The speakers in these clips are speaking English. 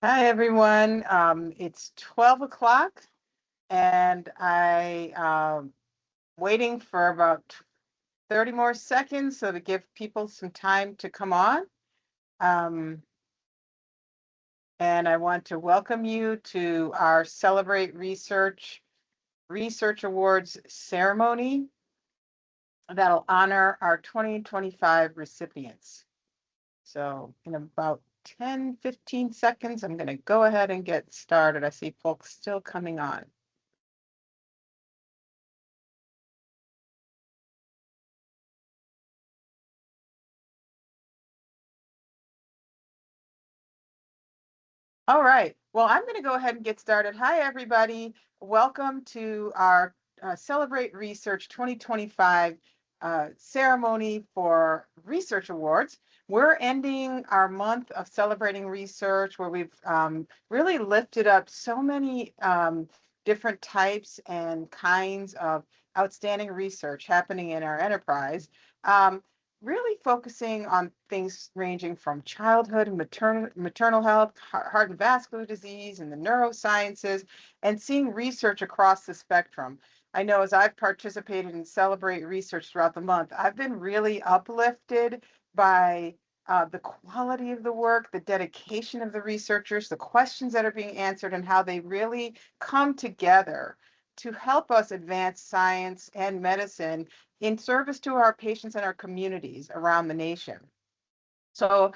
Hi, everyone. It's 12 o'clock, and I waiting for about 30 more seconds so to give people some time to come on. Um, and I want to welcome you to our Celebrate Research Awards ceremony that'll honor our 2025 recipients. So in about 10, 15 seconds, I'm going to go ahead and get started. I see folks still coming on. All right. Well, I'm going to go ahead and get started. Hi, everybody. Welcome to our Celebrate Research 2025 ceremony for Research Awards. We're ending our month of celebrating research where we've really lifted up so many different types and kinds of outstanding research happening in our enterprise. Um, Really focusing on things ranging from childhood and maternal health, heart and vascular disease, and the neurosciences, and seeing research across the spectrum. I know as I've participated in Celebrate Research throughout the month, I've been really uplifted by the quality of the work, the dedication of the researchers, the questions that are being answered, and how they really come together to help us advance science and medicine in service to our patients and our communities around the nation. So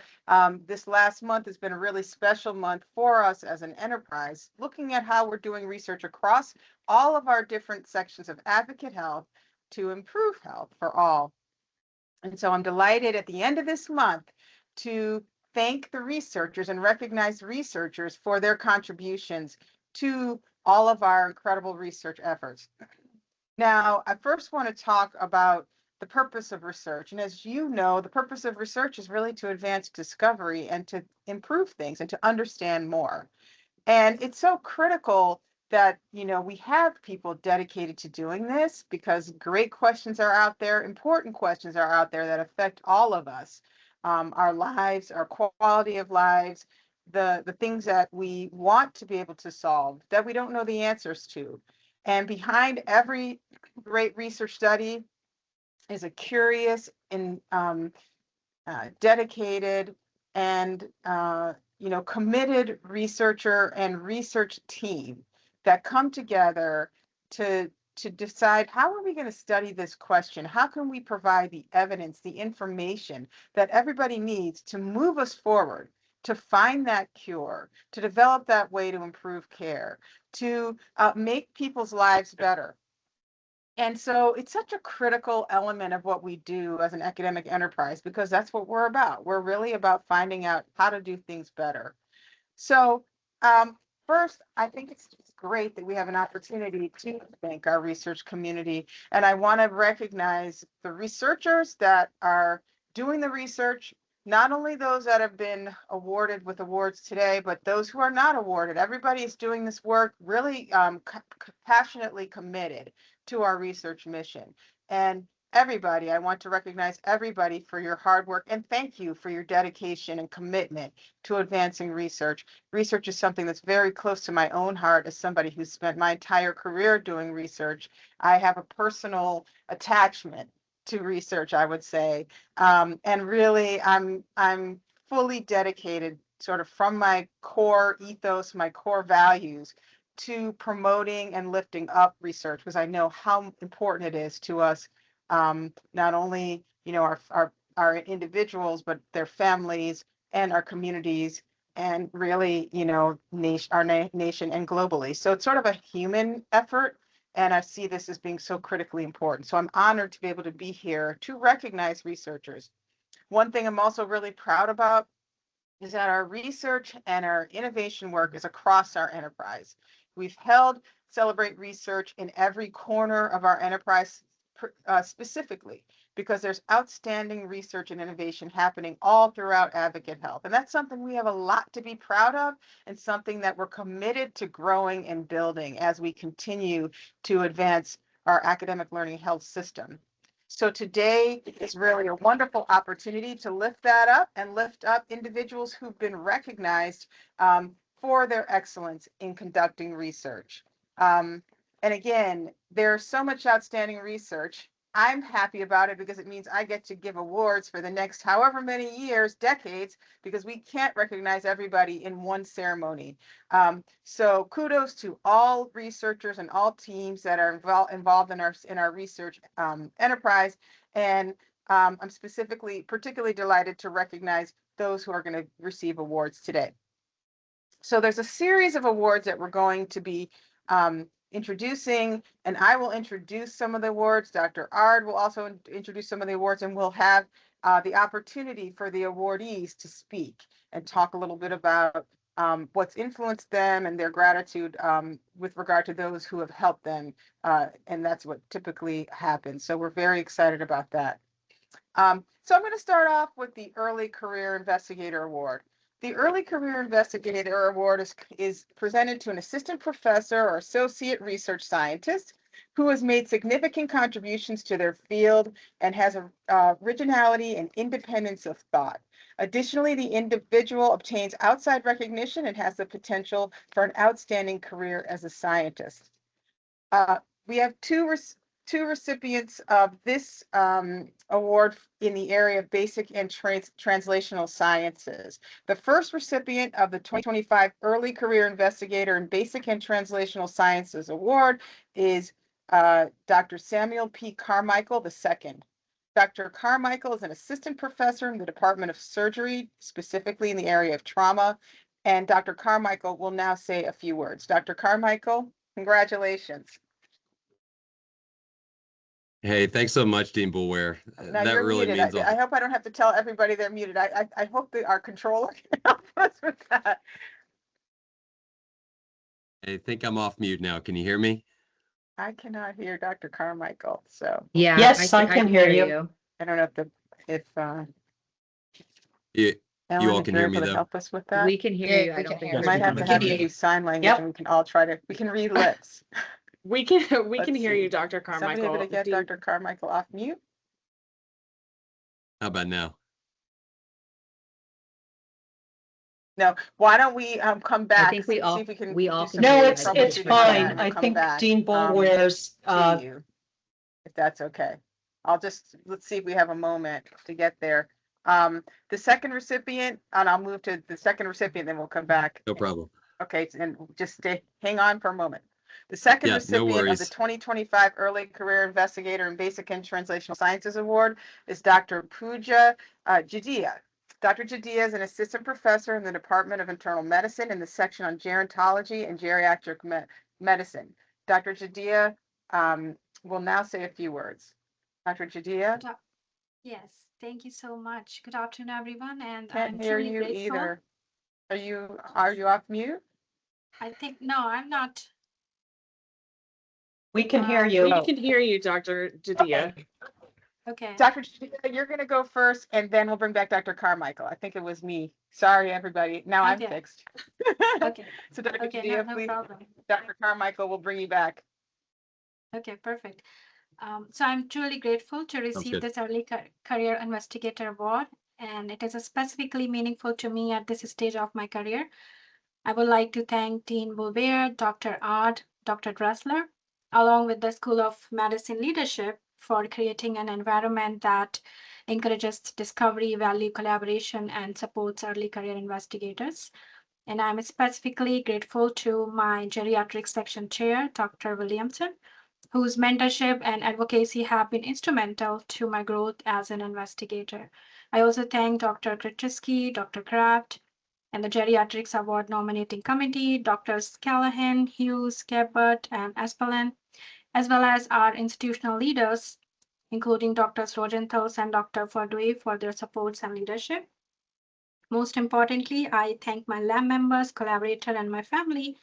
this last month has been a really special month for us as an enterprise, looking at how we're doing research across all of our different sections of advocate health to improve health for all. And so I'm delighted at the end of this month to thank the researchers and recognize researchers for their contributions to all of our incredible research efforts. Now, I first want to talk about the purpose of research. And as you know, the purpose of research is really to advance discovery and to improve things and to understand more. And it's so critical that, we have people dedicated to doing this because great questions are out there, important questions are out there that affect all of us, our lives, our quality of lives, the things that we want to be able to solve that we don't know the answers to. And behind every great research study is a curious and dedicated and committed researcher and research team that come together to decide how are we going to study this question? How can we provide the evidence, the information that everybody needs to move us forward, to find that cure, to develop that way to improve care, to make people's lives better? And so it's such a critical element of what we do as an academic enterprise because that's what we're about. We're really about finding out how to do things better. So, first, I think it's just great that we have an opportunity to thank our research community. And I want to recognize the researchers that are doing the research, not only those that have been awarded with awards today, but those who are not awarded. Everybody is doing this work really passionately committed to our research mission. And everybody, I want to recognize everybody for your hard work and thank you for your dedication and commitment to advancing research. Research is something that's very close to my own heart as somebody who's spent my entire career doing research. I have a personal attachment to research, I would say. And really, I'm fully dedicated sort of from my core ethos, my core values to promoting and lifting up research because I know how important it is to us, not only, our individuals, but their families and our communities and really, our nation and globally. So it's sort of a human effort. And I see this as being so critically important. So I'm honored to be able to be here to recognize researchers. One thing I'm also really proud about is that our research and our innovation work is across our enterprise. We've held Celebrate Research in every corner of our enterprise specifically because there's outstanding research and innovation happening all throughout advocate health. And that's something we have a lot to be proud of and something that we're committed to growing and building as we continue to advance our academic learning health system. So today is really a wonderful opportunity to lift that up and lift up individuals who've been recognized for their excellence in conducting research. And again, there's so much outstanding research. I'm happy about it because it means I get to give awards for the next however many years, decades, because we can't recognize everybody in one ceremony. So kudos to all researchers and all teams that are involved in our research enterprise. And I'm particularly delighted to recognize those who are going to receive awards today. So there's a series of awards that we're going to be introducing, and I will introduce some of the awards. Dr. Ard will also introduce some of the awards, and we'll have the opportunity for the awardees to speak and talk a little bit about what's influenced them and their gratitude with regard to those who have helped them, and that's what typically happens. So we're very excited about that. So I'm going to start off with the Early Career Investigator Award. The Early Career Investigator Award is presented to an assistant professor or associate research scientist who has made significant contributions to their field and has originality and independence of thought. Additionally, the individual obtains outside recognition and has the potential for an outstanding career as a scientist. We have two recipients of this award in the area of basic and translational sciences. The first recipient of the 2025 Early Career Investigator in Basic and Translational Sciences Award is Dr. Samuel P. Carmichael II. Dr. Carmichael is an assistant professor in the Department of Surgery, specifically in the area of trauma, and Dr. Carmichael will now say a few words. Dr. Carmichael, congratulations. Hey, thanks so much, Dean Boulware. Now that really muted. Means I hope I don't have to tell everybody they're muted. I hope that our controller can help us with that. I think I'm off mute now. Can you hear me? I cannot hear Dr. Carmichael. So yeah, yes, I can hear you. I don't know if you all can hear me though. Help us with that. We can hear you. I don't think we might have to have you use sign language, and we can all we can read lips. We can hear you, Dr. Carmichael. Somebody able to get Dr. Carmichael off mute? How about now? No. Why don't we come back? I think we all can. No, it's fine. I think Dean Boulware's if that's okay. Let's see if we have a moment to get there. The second recipient, and I'll move to the second recipient, then we'll come back. No problem. Okay, and just hang on for a moment. The second recipient of the 2025 Early Career Investigator in Basic and Translational Sciences Award is Dr. Pooja Jadia. Dr. Jadia is an assistant professor in the Department of Internal Medicine in the section on gerontology and geriatric medicine. Dr. Jadia will now say a few words. Dr. Jadia? Yes, thank you so much. Good afternoon, everyone. And can't hear you grateful. Either. Are you off mute? I think no, I'm not. We can hear you. We can hear you, Dr. Jadia. Okay. Dr. Jadia, you're going to go first, and then we'll bring back Dr. Carmichael. I think it was me. Sorry, everybody. Now I'm fixed. Okay. So Dr. Jadia, no please. problem. Dr. Carmichael will bring you back. Okay, perfect. So I'm truly grateful to receive this Early Career Investigator Award, and it is specifically meaningful to me at this stage of my career. I would like to thank Dean Boulware, Dr. Ard, Dr. Dressler, along with the School of Medicine leadership for creating an environment that encourages discovery, value collaboration, and supports early career investigators. And I'm specifically grateful to my geriatric section chair, Dr. Williamson, whose mentorship and advocacy have been instrumental to my growth as an investigator. I also thank Dr. Kretiski, Dr. Kraft, and the Geriatrics Award nominating committee, Drs. Callahan, Hughes, Gebert, and Espelin, as well as our institutional leaders, including Drs. Rogenthals and Dr. Fordway for their supports and leadership. Most importantly, I thank my lab members, collaborators, and my family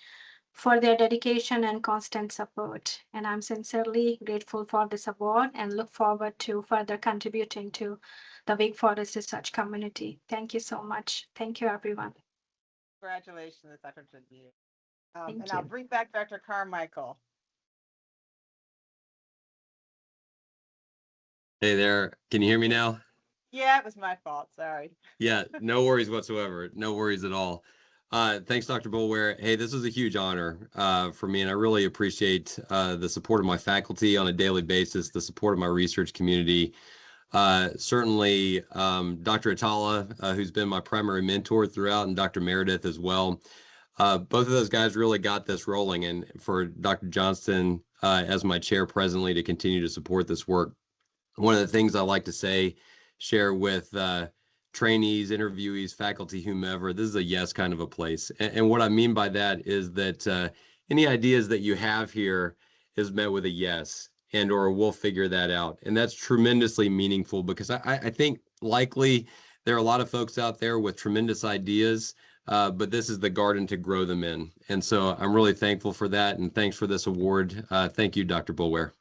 for their dedication and constant support. And I'm sincerely grateful for this award and look forward to further contributing to the Wake Forest research community. Thank you so much. Thank you, everyone. Congratulations, Dr. Jadia. And I'll bring back Dr. Carmichael. Hey there. Can you hear me now? Yeah, it was my fault. Sorry. Yeah, no worries whatsoever. No worries at all. Thanks, Dr. Boulware. Hey, this is a huge honor for me, and I really appreciate the support of my faculty on a daily basis, the support of my research community. Certainly, Dr. Atala, who's been my primary mentor throughout, and Dr. Meredith as well. Both of those guys really got this rolling, and for Dr. Johnston as my chair presently to continue to support this work. One of the things I like to share with trainees, interviewees, faculty, whomever, this is a yes kind of a place. And what I mean by that is that any ideas that you have here is met with a yes, and or we'll figure that out. And that's tremendously meaningful because I think likely there are a lot of folks out there with tremendous ideas, but this is the garden to grow them in. And so I'm really thankful for that. And thanks for this award. Thank you, Dr. Boulware.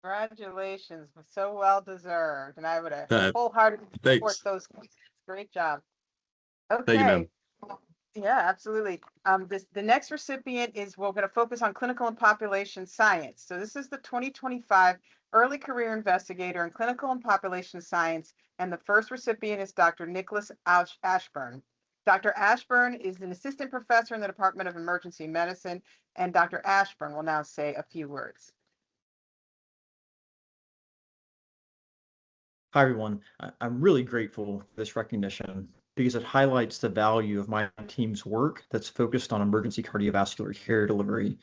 Congratulations, so well deserved, and I would wholeheartedly support those. Great job. Okay. Thank you, ma'am. Yeah, absolutely. The next recipient is, we're going to focus on clinical and population science. So this is the 2025 Early Career Investigator in Clinical and Population Science, and the first recipient is Dr. Nicholas Ashburn. Dr. Ashburn is an assistant professor in the Department of Emergency Medicine, and Dr. Ashburn will now say a few words. Hi, everyone. I'm really grateful for this recognition because it highlights the value of my team's work that's focused on emergency cardiovascular care delivery.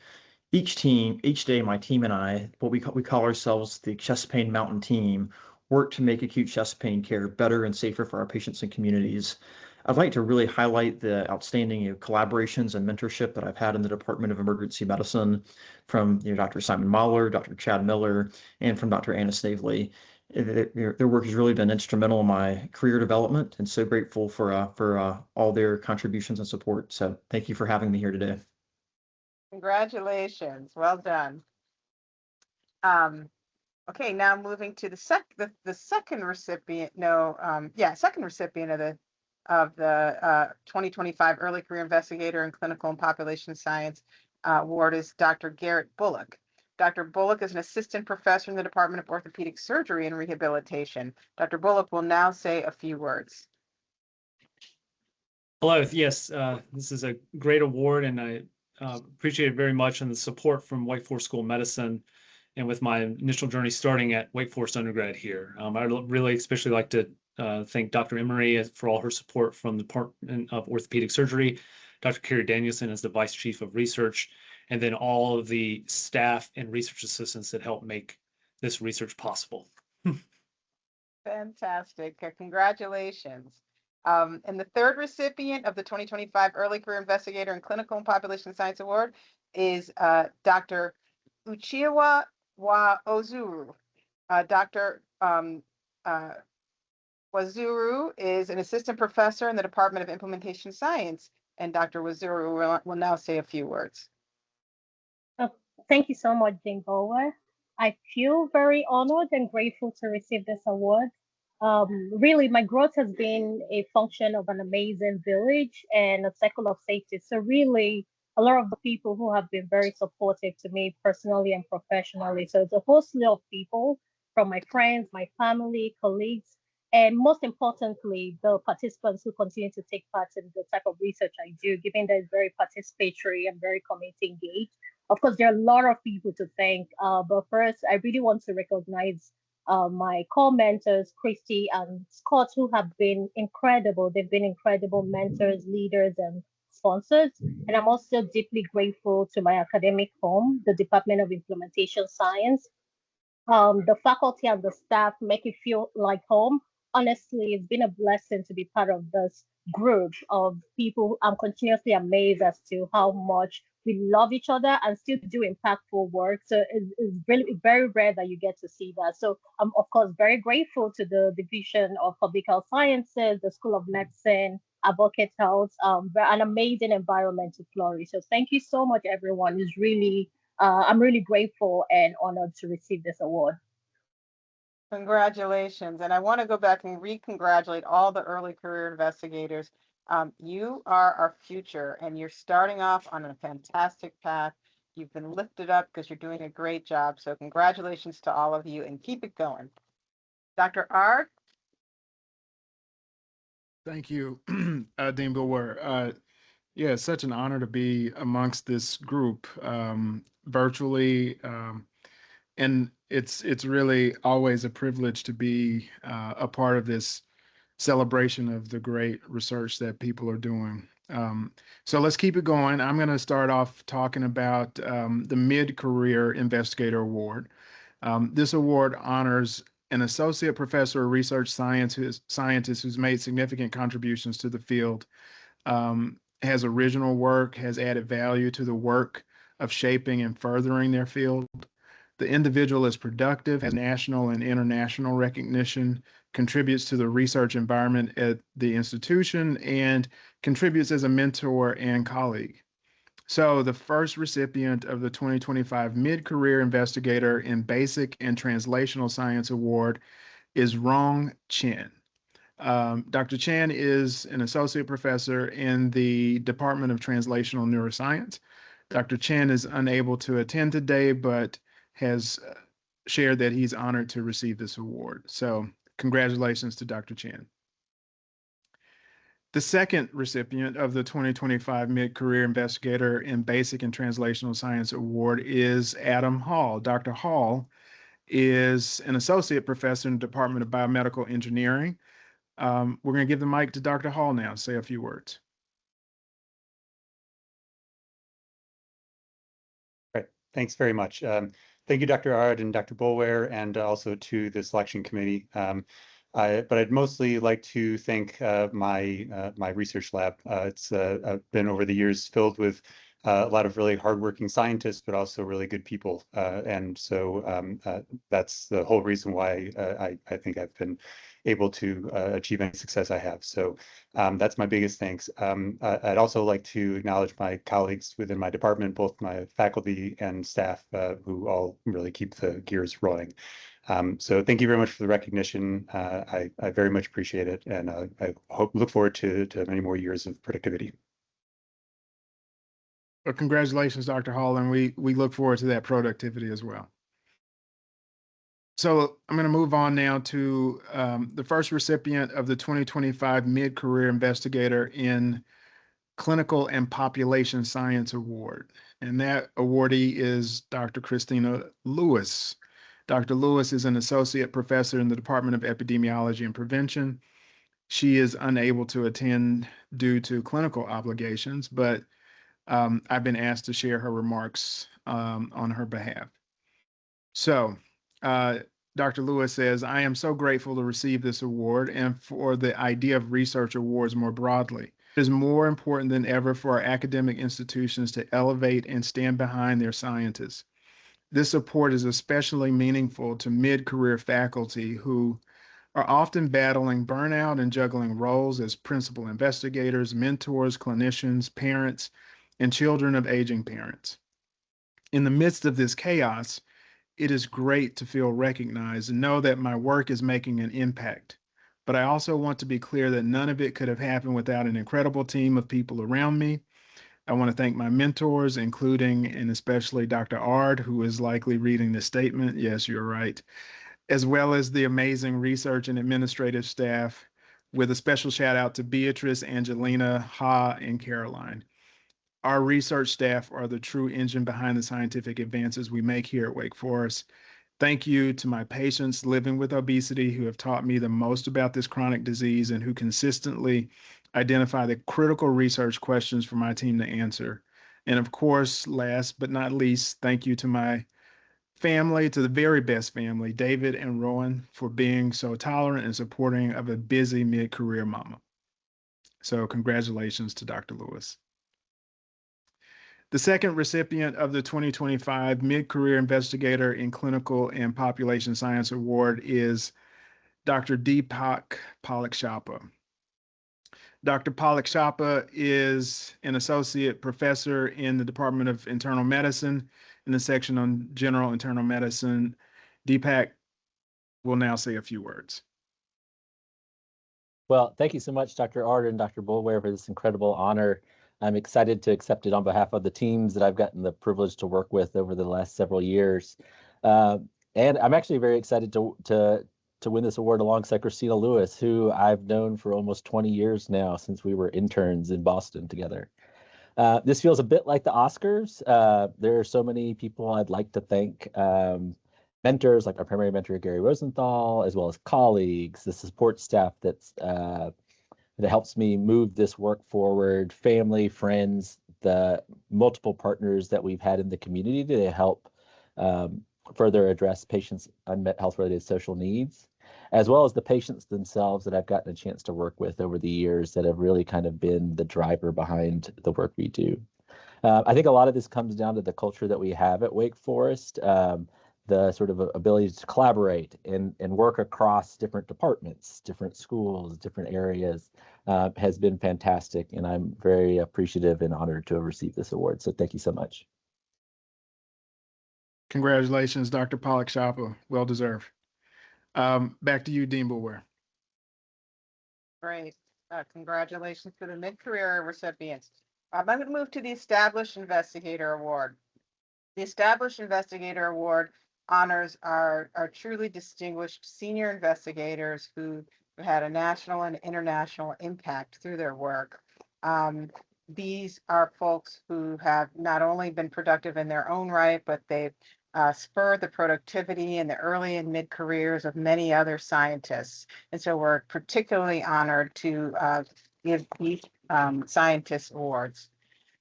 Each day, my team and I, we call ourselves the Chest Pain Mountain Team, work to make acute chest pain care better and safer for our patients and communities. I'd like to really highlight the outstanding collaborations and mentorship that I've had in the Department of Emergency Medicine from Dr. Simon Mahler, Dr. Chad Miller, and from Dr. Anna Snavely. Their work has really been instrumental in my career development, and so grateful for all their contributions and support. So thank you for having me here today. Congratulations, well done. Okay, now moving to the second recipient. Second recipient of the 2025 Early Career Investigator in Clinical and Population Science award is Dr. Garrett Bullock. Dr. Bullock is an assistant professor in the Department of Orthopedic Surgery and Rehabilitation. Dr. Bullock will now say a few words. Hello, yes, this is a great award, and I appreciate it very much, and the support from Wake Forest School of Medicine, and with my initial journey starting at Wake Forest undergrad here. I'd really especially like to thank Dr. Emery for all her support from the Department of Orthopedic Surgery, Dr. Carrie Danielson as the Vice Chief of Research, and then all of the staff and research assistants that help make this research possible. Fantastic. Congratulations. And the third recipient of the 2025 Early Career Investigator in Clinical and Population Science Award is Dr. Uchiwa Ozuru. Dr. Wazuru is an assistant professor in the Department of Implementation Science, and Dr. Wazuru will now say a few words. Thank you so much, Dean Boulware. I feel very honored and grateful to receive this award. Really, my growth has been a function of an amazing village and a circle of safety. So really, a lot of the people who have been very supportive to me personally and professionally. So it's a whole slew of people, from my friends, my family, colleagues, and most importantly, the participants who continue to take part in the type of research I do, given that it's very participatory and very community engaged. Of course, there are a lot of people to thank, but first, I really want to recognize my core mentors, Christy and Scott, who have been incredible. They've been incredible mentors, leaders, and sponsors. And I'm also deeply grateful to my academic home, the Department of Implementation Science. The faculty and the staff make it feel like home. Honestly, it's been a blessing to be part of this group of people. I'm continuously amazed as to how much we love each other and still do impactful work. So it's really very rare that you get to see that. So I'm, of course, very grateful to the Division of Public Health Sciences, the School of Medicine, Advocate Health, an amazing environment to flourish. So thank you so much, everyone. It's really, I'm really grateful and honored to receive this award. Congratulations. And I want to go back and re-congratulate all the early career investigators. You are our future, and you're starting off on a fantastic path. You've been lifted up because you're doing a great job. So congratulations to all of you, and keep it going. Dr. Ard? Thank you, Dean Boulware. Yeah, it's such an honor to be amongst this group virtually. And it's really always a privilege to be a part of this celebration of the great research that people are doing. So let's keep it going. I'm going to start off talking about the Mid-Career Investigator Award. This award honors an associate professor of research scientist who's made significant contributions to the field, has original work, has added value to the work of shaping and furthering their field. The individual is productive, has national and international recognition, contributes to the research environment at the institution, and contributes as a mentor and colleague. So the first recipient of the 2025 Mid-Career Investigator in Basic and Translational Science Award is Rong Chen. Dr. Chen is an associate professor in the Department of Translational Neuroscience. Dr. Chen is unable to attend today, but has shared that he's honored to receive this award. So congratulations to Dr. Chen. The second recipient of the 2025 Mid-Career Investigator in Basic and Translational Science Award is Adam Hall. Dr. Hall is an associate professor in the Department of Biomedical Engineering. We're going to give the mic to Dr. Hall now, say a few words. Great, thanks very much. Thank you, Dr. Ard and Dr. Boulware, and also to the selection committee. But I'd mostly like to thank my research lab. It's been over the years filled with a lot of really hardworking scientists, but also really good people. And so that's the whole reason why I think I've been able to achieve any success I have. So that's my biggest thanks. I'd also like to acknowledge my colleagues within my department, both my faculty and staff, who all really keep the gears rolling. So thank you very much for the recognition. I very much appreciate it, and I look forward to many more years of productivity. Well, congratulations, Dr. Hall, and we look forward to that productivity as well. So I'm going to move on now to the first recipient of the 2025 Mid-Career Investigator in Clinical and Population Science Award. And that awardee is Dr. Christina Lewis. Dr. Lewis is an associate professor in the Department of Epidemiology and Prevention. She is unable to attend due to clinical obligations, but I've been asked to share her remarks on her behalf. So, Dr. Lewis says, I am so grateful to receive this award and for the idea of research awards more broadly. It is more important than ever for our academic institutions to elevate and stand behind their scientists. This support is especially meaningful to mid-career faculty who are often battling burnout and juggling roles as principal investigators, mentors, clinicians, parents, and children of aging parents. In the midst of this chaos, it is great to feel recognized and know that my work is making an impact. But I also want to be clear that none of it could have happened without an incredible team of people around me. I want to thank my mentors, including and especially Dr. Ard, who is likely reading this statement. Yes, you're right. As well as the amazing research and administrative staff, with a special shout out to Beatrice, Angelina, Ha, and Caroline. Our research staff are the true engine behind the scientific advances we make here at Wake Forest. Thank you to my patients living with obesity who have taught me the most about this chronic disease and who consistently identify the critical research questions for my team to answer. And of course, last but not least, thank you to my family, to the very best family, David and Rowan, for being so tolerant and supporting of a busy mid-career mama. So congratulations to Dr. Lewis. The second recipient of the 2025 Mid-Career Investigator in Clinical and Population Science Award is Dr. Deepak Palak-Shapa. Dr. Palak-Shapa is an associate professor in the Department of Internal Medicine in the section on General Internal Medicine. Deepak will now say a few words. Well, thank you so much, Dr. Ard and Dr. Boulware, for this incredible honor. I'm excited to accept it on behalf of the teams that I've gotten the privilege to work with over the last several years. And I'm actually very excited to win this award alongside Christina Lewis, who I've known for almost 20 years now, since we were interns in Boston together. This feels a bit like the Oscars. There are so many people I'd like to thank. Mentors like our primary mentor, Gary Rosenthal, as well as colleagues, the support staff that helps me move this work forward, family, friends, the multiple partners that we've had in the community to help further address patients' unmet health-related social needs, as well as the patients themselves that I've gotten a chance to work with over the years that have really kind of been the driver behind the work we do. I think a lot of this comes down to the culture that we have at Wake Forest. The sort of ability to collaborate and work across different departments, different schools, different areas has been fantastic. And I'm very appreciative and honored to have received this award. So thank you so much. Congratulations, Dr. Pollock-Shapa. Well deserved. Back to you, Dean Boulware. Great. Congratulations to the mid-career recipients. I'm going to move to the Established Investigator Award. The Established Investigator Award honors our truly distinguished senior investigators who had a national and international impact through their work. These are folks who have not only been productive in their own right, but they've spurred the productivity in the early and mid careers of many other scientists. And so we're particularly honored to give these scientists awards.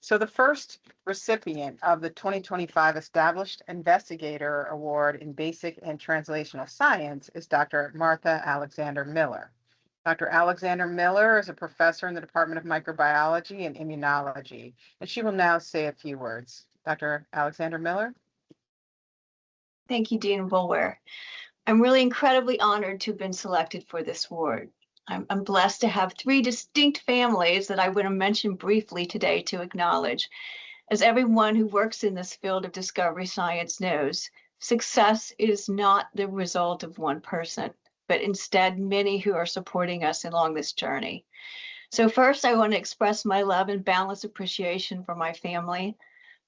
So the first recipient of the 2025 Established Investigator Award in Basic and Translational Science is Dr. Martha Alexander Miller. Dr. Alexander Miller is a professor in the Department of Microbiology and Immunology, and she will now say a few words. Dr. Alexander Miller. Thank you, Dean Boulware. I'm really incredibly honored to have been selected for this award. I'm blessed to have three distinct families that I want to mention briefly today to acknowledge. As everyone who works in this field of discovery science knows, success is not the result of one person, but instead many who are supporting us along this journey. So first, I want to express my love and boundless appreciation for my family,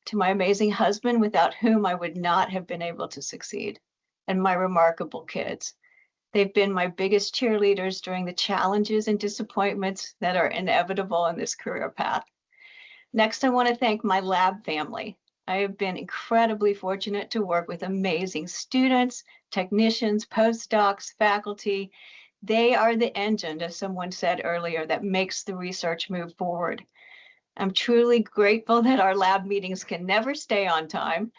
to my amazing husband, without whom I would not have been able to succeed, and my remarkable kids. They've been my biggest cheerleaders during the challenges and disappointments that are inevitable in this career path. Next, I want to thank my lab family. I have been incredibly fortunate to work with amazing students, technicians, postdocs, faculty. They are the engine, as someone said earlier, that makes the research move forward. I'm truly grateful that our lab meetings can never stay on time,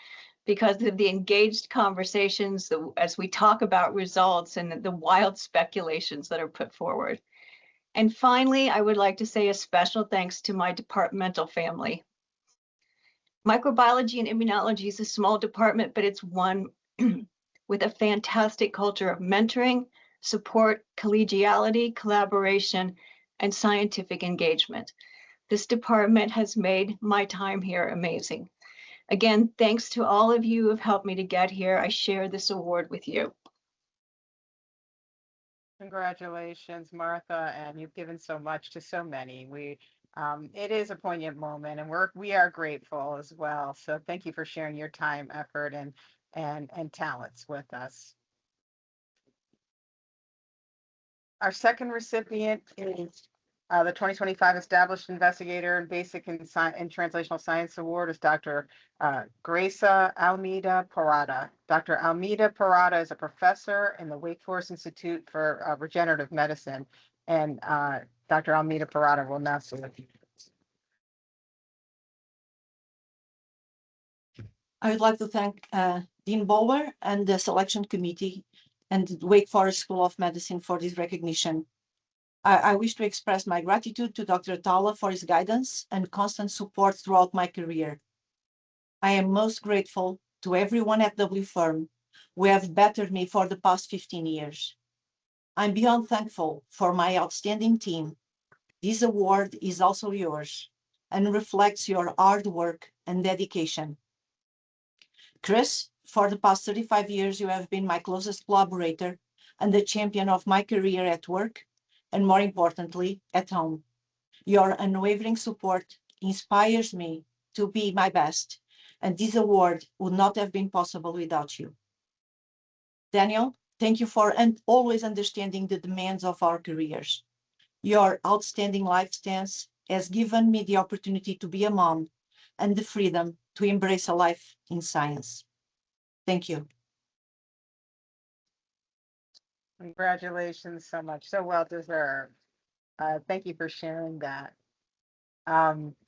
because of the engaged conversations as we talk about results and the wild speculations that are put forward. And finally, I would like to say a special thanks to my departmental family. Microbiology and immunology is a small department, but it's one with a fantastic culture of mentoring, support, collegiality, collaboration, and scientific engagement. This department has made my time here amazing. Again, thanks to all of you who have helped me to get here. I share this award with you. Congratulations, Martha, and you've given so much to so many. It is a poignant moment, and we are grateful as well. So thank you for sharing your time, effort, and talents with us. Our second recipient is the 2025 Established Investigator in Basic and Translational Science Award is Dr. Graça Almeida Parada. Dr. Almeida Parada is a professor in the Wake Forest Institute for Regenerative Medicine, and Dr. Almeida Parada will now say a few words. I would like to thank Dean Boulware and the selection committee and the Wake Forest School of Medicine for this recognition. I wish to express my gratitude to Dr. Atala for his guidance and constant support throughout my career. I am most grateful to everyone at WFIRM who have bettered me for the past 15 years. I'm beyond thankful for my outstanding team. This award is also yours and reflects your hard work and dedication. Chris, for the past 35 years, you have been my closest collaborator and the champion of my career at work, and more importantly, at home. Your unwavering support inspires me to be my best, and this award would not have been possible without you. Daniel, thank you for always understanding the demands of our careers. Your outstanding life stance has given me the opportunity to be a mom and the freedom to embrace a life in science. Thank you. Congratulations so much. So well deserved. Thank you for sharing that.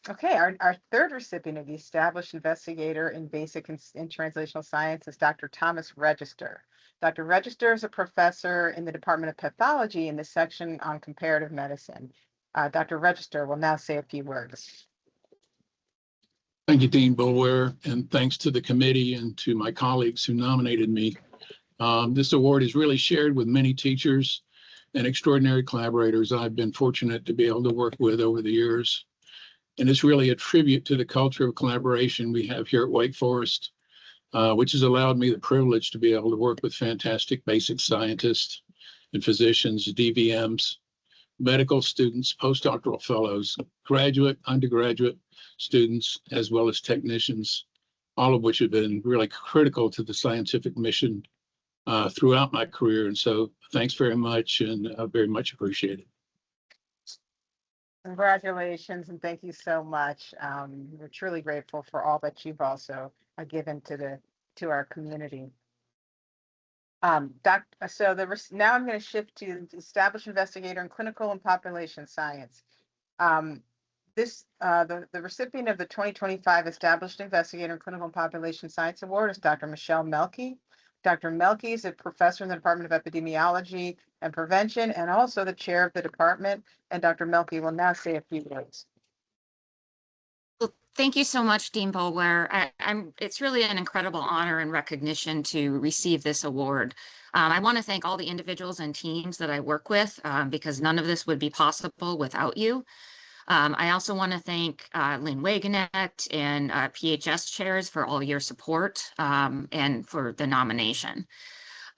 Okay, our third recipient of the Established Investigator in Basic and Translational Science is Dr. Thomas Register. Dr. Register is a professor in the Department of Pathology in the section on comparative medicine. Dr. Register will now say a few words. Thank you, Dean Boulware, and thanks to the committee and to my colleagues who nominated me. This award is really shared with many teachers and extraordinary collaborators I've been fortunate to be able to work with over the years. And it's really a tribute to the culture of collaboration we have here at Wake Forest, which has allowed me the privilege to be able to work with fantastic basic scientists and physicians, DVMs, medical students, postdoctoral fellows, graduate, undergraduate students, as well as technicians, all of which have been really critical to the scientific mission throughout my career. And so thanks very much, and very much appreciated. Congratulations, and thank you so much. We're truly grateful for all that you've also given to our community. Now I'm going to shift to the Established Investigator in Clinical and Population Science. The recipient of the 2025 Established Investigator in Clinical and Population Science Award is Dr. Michelle Melke. Dr. Melke is a professor in the Department of Epidemiology and Prevention and also the chair of the department. And Dr. Melke will now say a few words. Well, thank you so much, Dean Boulware. It's really an incredible honor and recognition to receive this award. I want to thank all the individuals and teams that I work with because none of this would be possible without you. I also want to thank Lynn Wagenet and PHS chairs for all your support and for the nomination.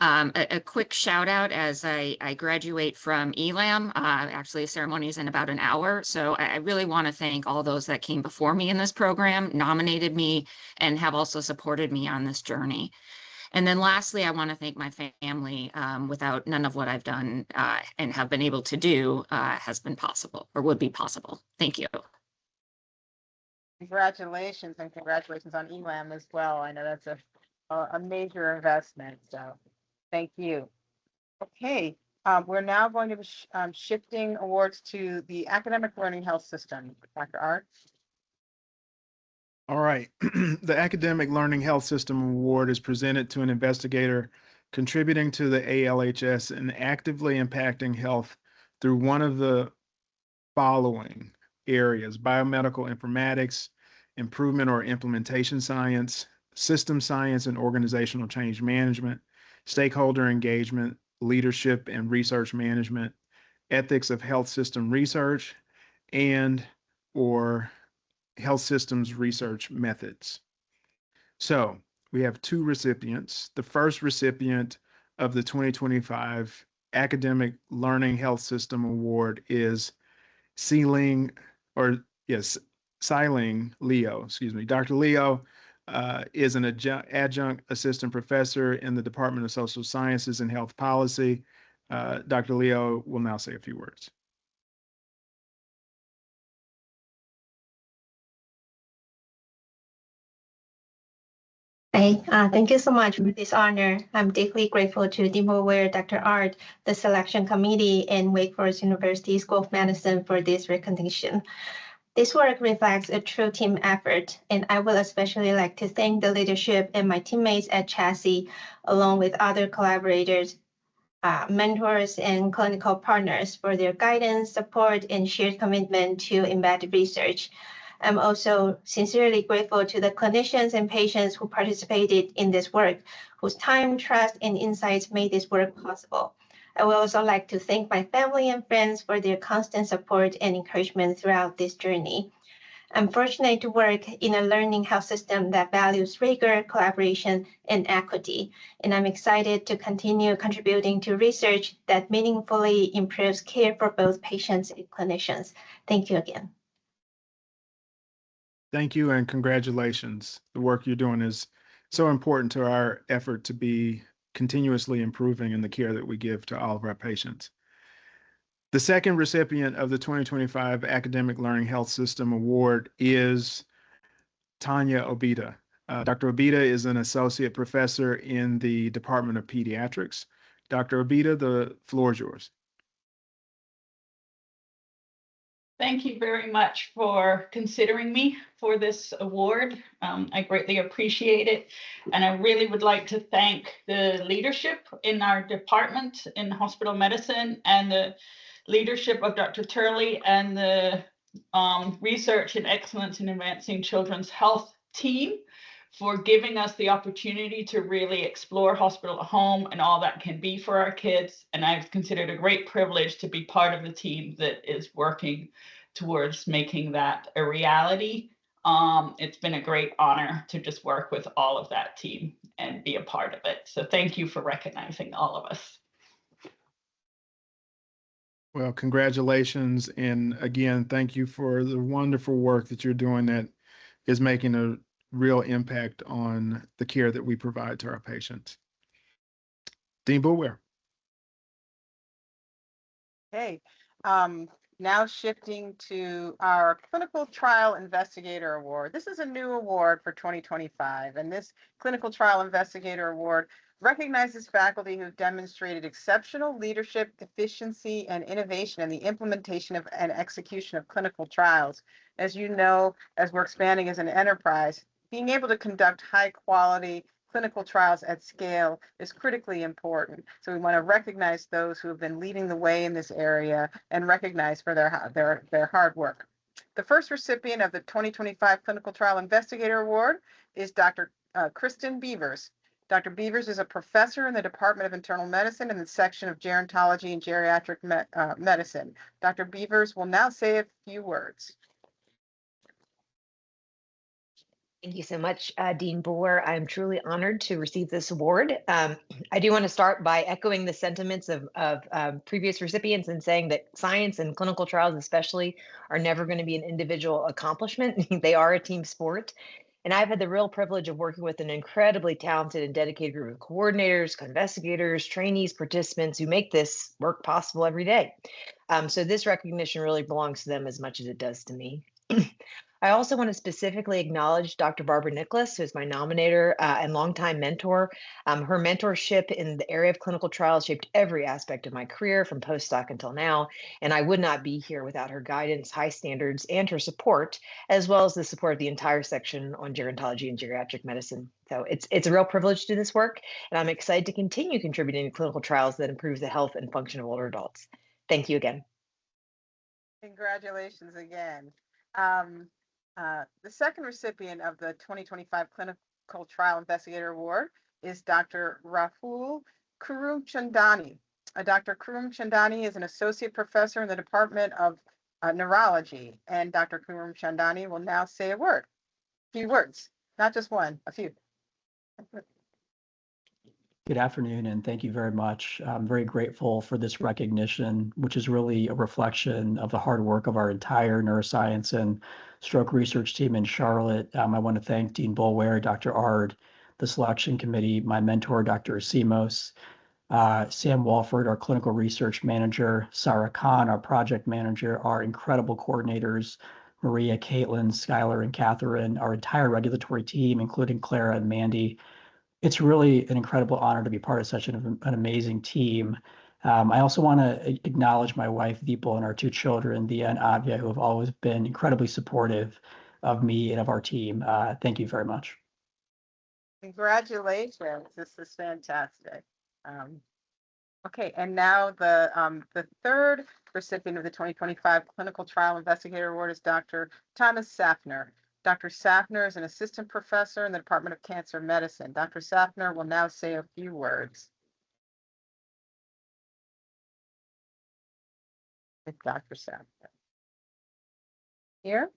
A quick shout out as I graduate from ELAM. Actually, the ceremony is in about an hour. So I really want to thank all those that came before me in this program, nominated me, and have also supported me on this journey. And then lastly, I want to thank my family. Without none of what I've done and have been able to do has been possible or would be possible. Thank you. Congratulations, and congratulations on ELAM as well. I know that's a major investment, so thank you. Okay, we're now going to be shifting awards to the Academic Learning Health System. Dr. Art. All right. The Academic Learning Health System Award is presented to an investigator contributing to the ALHS and actively impacting health through one of the following areas: biomedical informatics, improvement or implementation science, system science and organizational change management, stakeholder engagement, leadership and research management, ethics of health system research, and or health systems research methods. So we have two recipients. The first recipient of the 2025 Academic Learning Health System Award is Siling Leo, Dr. Leo is an adjunct assistant professor in the Department of Social Sciences and Health Policy. Dr. Leo will now say a few words. Hey, thank you so much for this honor. I'm deeply grateful to Dean Boulware, Dr. Art, the selection committee, and Wake Forest University School of Medicine for this recognition. This work reflects a true team effort, and I would especially like to thank the leadership and my teammates at Chassis, along with other collaborators, mentors, and clinical partners for their guidance, support, and shared commitment to embedded research. I'm also sincerely grateful to the clinicians and patients who participated in this work, whose time, trust, and insights made this work possible. I would also like to thank my family and friends for their constant support and encouragement throughout this journey. I'm fortunate to work in a learning health system that values rigor, collaboration, and equity, and I'm excited to continue contributing to research that meaningfully improves care for both patients and clinicians. Thank you again. Thank you and congratulations. The work you're doing is so important to our effort to be continuously improving in the care that we give to all of our patients. The second recipient of the 2025 Academic Learning Health System Award is Tanya Obita. Dr. Obita is an associate professor in the Department of Pediatrics. Dr. Obita, the floor is yours. Thank you very much for considering me for this award. I greatly appreciate it. And I really would like to thank the leadership in our department in hospital medicine and the leadership of Dr. Turley and the Research and Excellence in Advancing Children's Health team for giving us the opportunity to really explore hospital at home and all that can be for our kids. And I've considered a great privilege to be part of the team that is working towards making that a reality. It's been a great honor to just work with all of that team and be a part of it. So thank you for recognizing all of us. Well, congratulations. And again, thank you for the wonderful work that you're doing that is making a real impact on the care that we provide to our patients. Dean Boulware. Okay, now shifting to our Clinical Trial Investigator Award. This is a new award for 2025, and this Clinical Trial Investigator Award recognizes faculty who've demonstrated exceptional leadership, efficiency, and innovation in the implementation of and execution of clinical trials. As you know, as we're expanding as an enterprise, being able to conduct high quality clinical trials at scale is critically important. So we want to recognize those who have been leading the way in this area and recognize for their hard work. The first recipient of the 2025 Clinical Trial Investigator Award is Dr. Kristen Beavers. Dr. Beavers is a professor in the Department of Internal Medicine in the section of Gerontology and Geriatric Medicine. Dr. Beavers will now say a few words. Thank you so much, Dean Boulware. I'm truly honored to receive this award. I do want to start by echoing the sentiments of previous recipients and saying that science and clinical trials especially are never going to be an individual accomplishment. They are a team sport. And I've had the real privilege of working with an incredibly talented and dedicated group of coordinators, investigators, trainees, participants who make this work possible every day. So this recognition really belongs to them as much as it does to me. I also want to specifically acknowledge Dr. Barbara Nicholas, who is my nominator and longtime mentor. Her mentorship in the area of clinical trials shaped every aspect of my career from postdoc until now, and I would not be here without her guidance, high standards, and her support, as well as the support of the entire section on gerontology and geriatric medicine. So it's a real privilege to do this work, and I'm excited to continue contributing to clinical trials that improve the health and function of older adults. Thank you again. Congratulations again. The second recipient of the 2025 Clinical Trial Investigator Award is Dr. Rahul Kurumchandani. Dr. Kurumchandani is an associate professor in the Department of Neurology, and Dr. Kurumchandani will now say a few words, not just one, a few. Good afternoon, and thank you very much. I'm very grateful for this recognition, which is really a reflection of the hard work of our entire neuroscience and stroke research team in Charlotte. I want to thank Dean Boulware, Dr. Ard, the selection committee, my mentor, Dr. Asimos, Sam Walford, our clinical research manager, Sarah Khan, our project manager, our incredible coordinators, Maria, Caitlin, Skylar, and Catherine, our entire regulatory team, including Clara and Mandy. It's really an incredible honor to be part of such an amazing team. I also want to acknowledge my wife, Deepal, and our two children, Dia and Avya, who have always been incredibly supportive of me and of our team. Thank you very much. Congratulations. This is fantastic. Okay, and now the third recipient of the 2025 Clinical Trial Investigator Award is Dr. Thomas Safner. Dr. Safner is an assistant professor in the Department of Cancer Medicine. Dr. Safner will now say a few words. It's Dr. Safner. Here?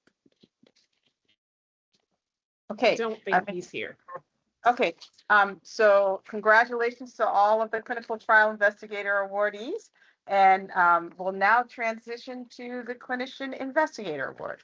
Okay. I don't think he's here. Okay, so congratulations to all of the Clinical Trial Investigator awardees, and we'll now transition to the Clinician Investigator Award.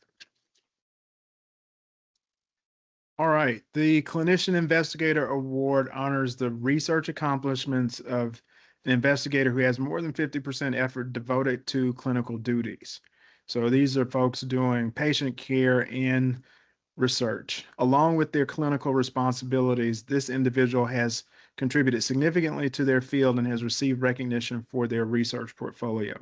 All right, the Clinician Investigator Award honors the research accomplishments of an investigator who has more than 50% effort devoted to clinical duties. So these are folks doing patient care and research. Along with their clinical responsibilities, this individual has contributed significantly to their field and has received recognition for their research portfolio.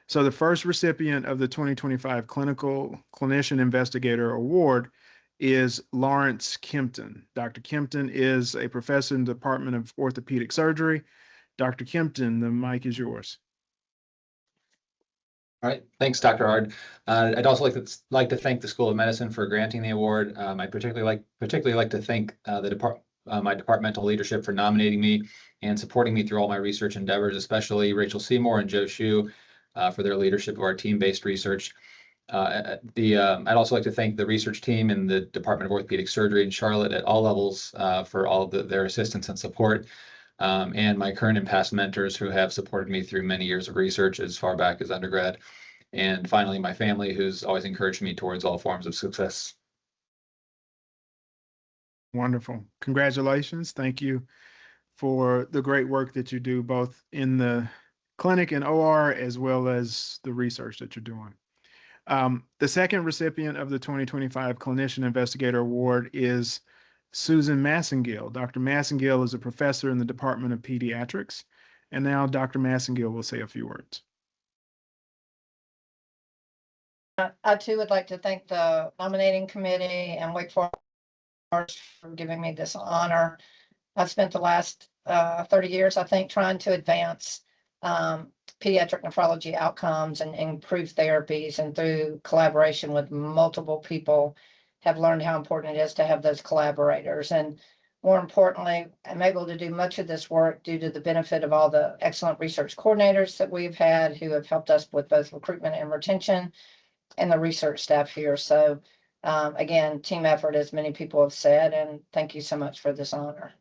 So the first recipient of the 2025 Clinician Investigator Award is Lawrence Kempton. Dr. Kempton is a professor in the Department of Orthopedic Surgery. Dr. Kempton, the mic is yours. All right, thanks, Dr. Ard. I'd also like to thank the School of Medicine for granting the award. I particularly like to thank my departmental leadership for nominating me and supporting me through all my research endeavors, especially Rachel Seymour and Joe Hsu for their leadership of our team-based research. I'd also like to thank the research team in the Department of Orthopedic Surgery in Charlotte at all levels for all of their assistance and support, and my current and past mentors who have supported me through many years of research as far back as undergrad. And finally, my family, who's always encouraged me towards all forms of success. Wonderful. Congratulations. Thank you for the great work that you do both in the clinic and OR as well as the research that you're doing. The second recipient of the 2025 Clinician Investigator Award is Susan Massengill. Dr. Massengill is a professor in the Department of Pediatrics. And now Dr. Massengill will say a few words. I too would like to thank the nominating committee and Wake Forest for giving me this honor. I've spent the last 30 years, I think, trying to advance pediatric nephrology outcomes and improve therapies, and through collaboration with multiple people have learned how important it is to have those collaborators. And more importantly, I'm able to do much of this work due to the benefit of all the excellent research coordinators that we've had who have helped us with both recruitment and retention, and the research staff here. So again, team effort, as many people have said, and thank you so much for this honor.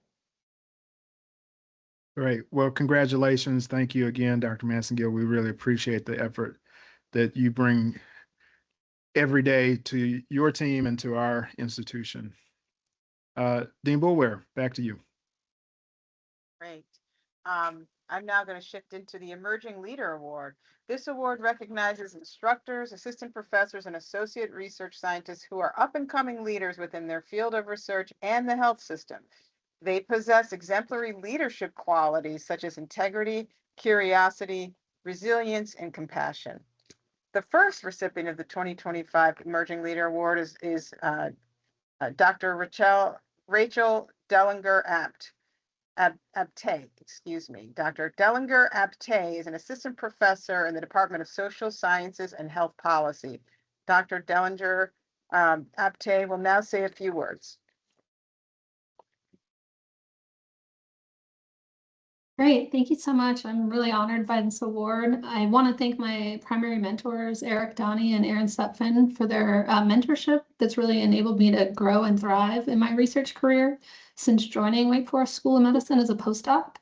Great. Well, congratulations. Thank you again, Dr. Massengill. We really appreciate the effort that you bring every day to your team and to our institution. Dean Boulware, back to you. Great. I'm now going to shift into the Emerging Leader Award. This award recognizes instructors, assistant professors, and associate research scientists who are up-and-coming leaders within their field of research and the health system. They possess exemplary leadership qualities such as integrity, curiosity, resilience, and compassion. The first recipient of the 2025 Emerging Leader Award is Dr. Rachel Dellinger-Apte. Dr. Dellinger-Apte is an assistant professor in the Department of Social Sciences and Health Policy. Dr. Dellinger-Apte will now say a few words. Great, thank you so much. I'm really honored by this award. I want to thank my primary mentors, Eric Donnie and Aaron Stepfen, for their mentorship that's really enabled me to grow and thrive in my research career since joining Wake Forest School of Medicine as a postdoc.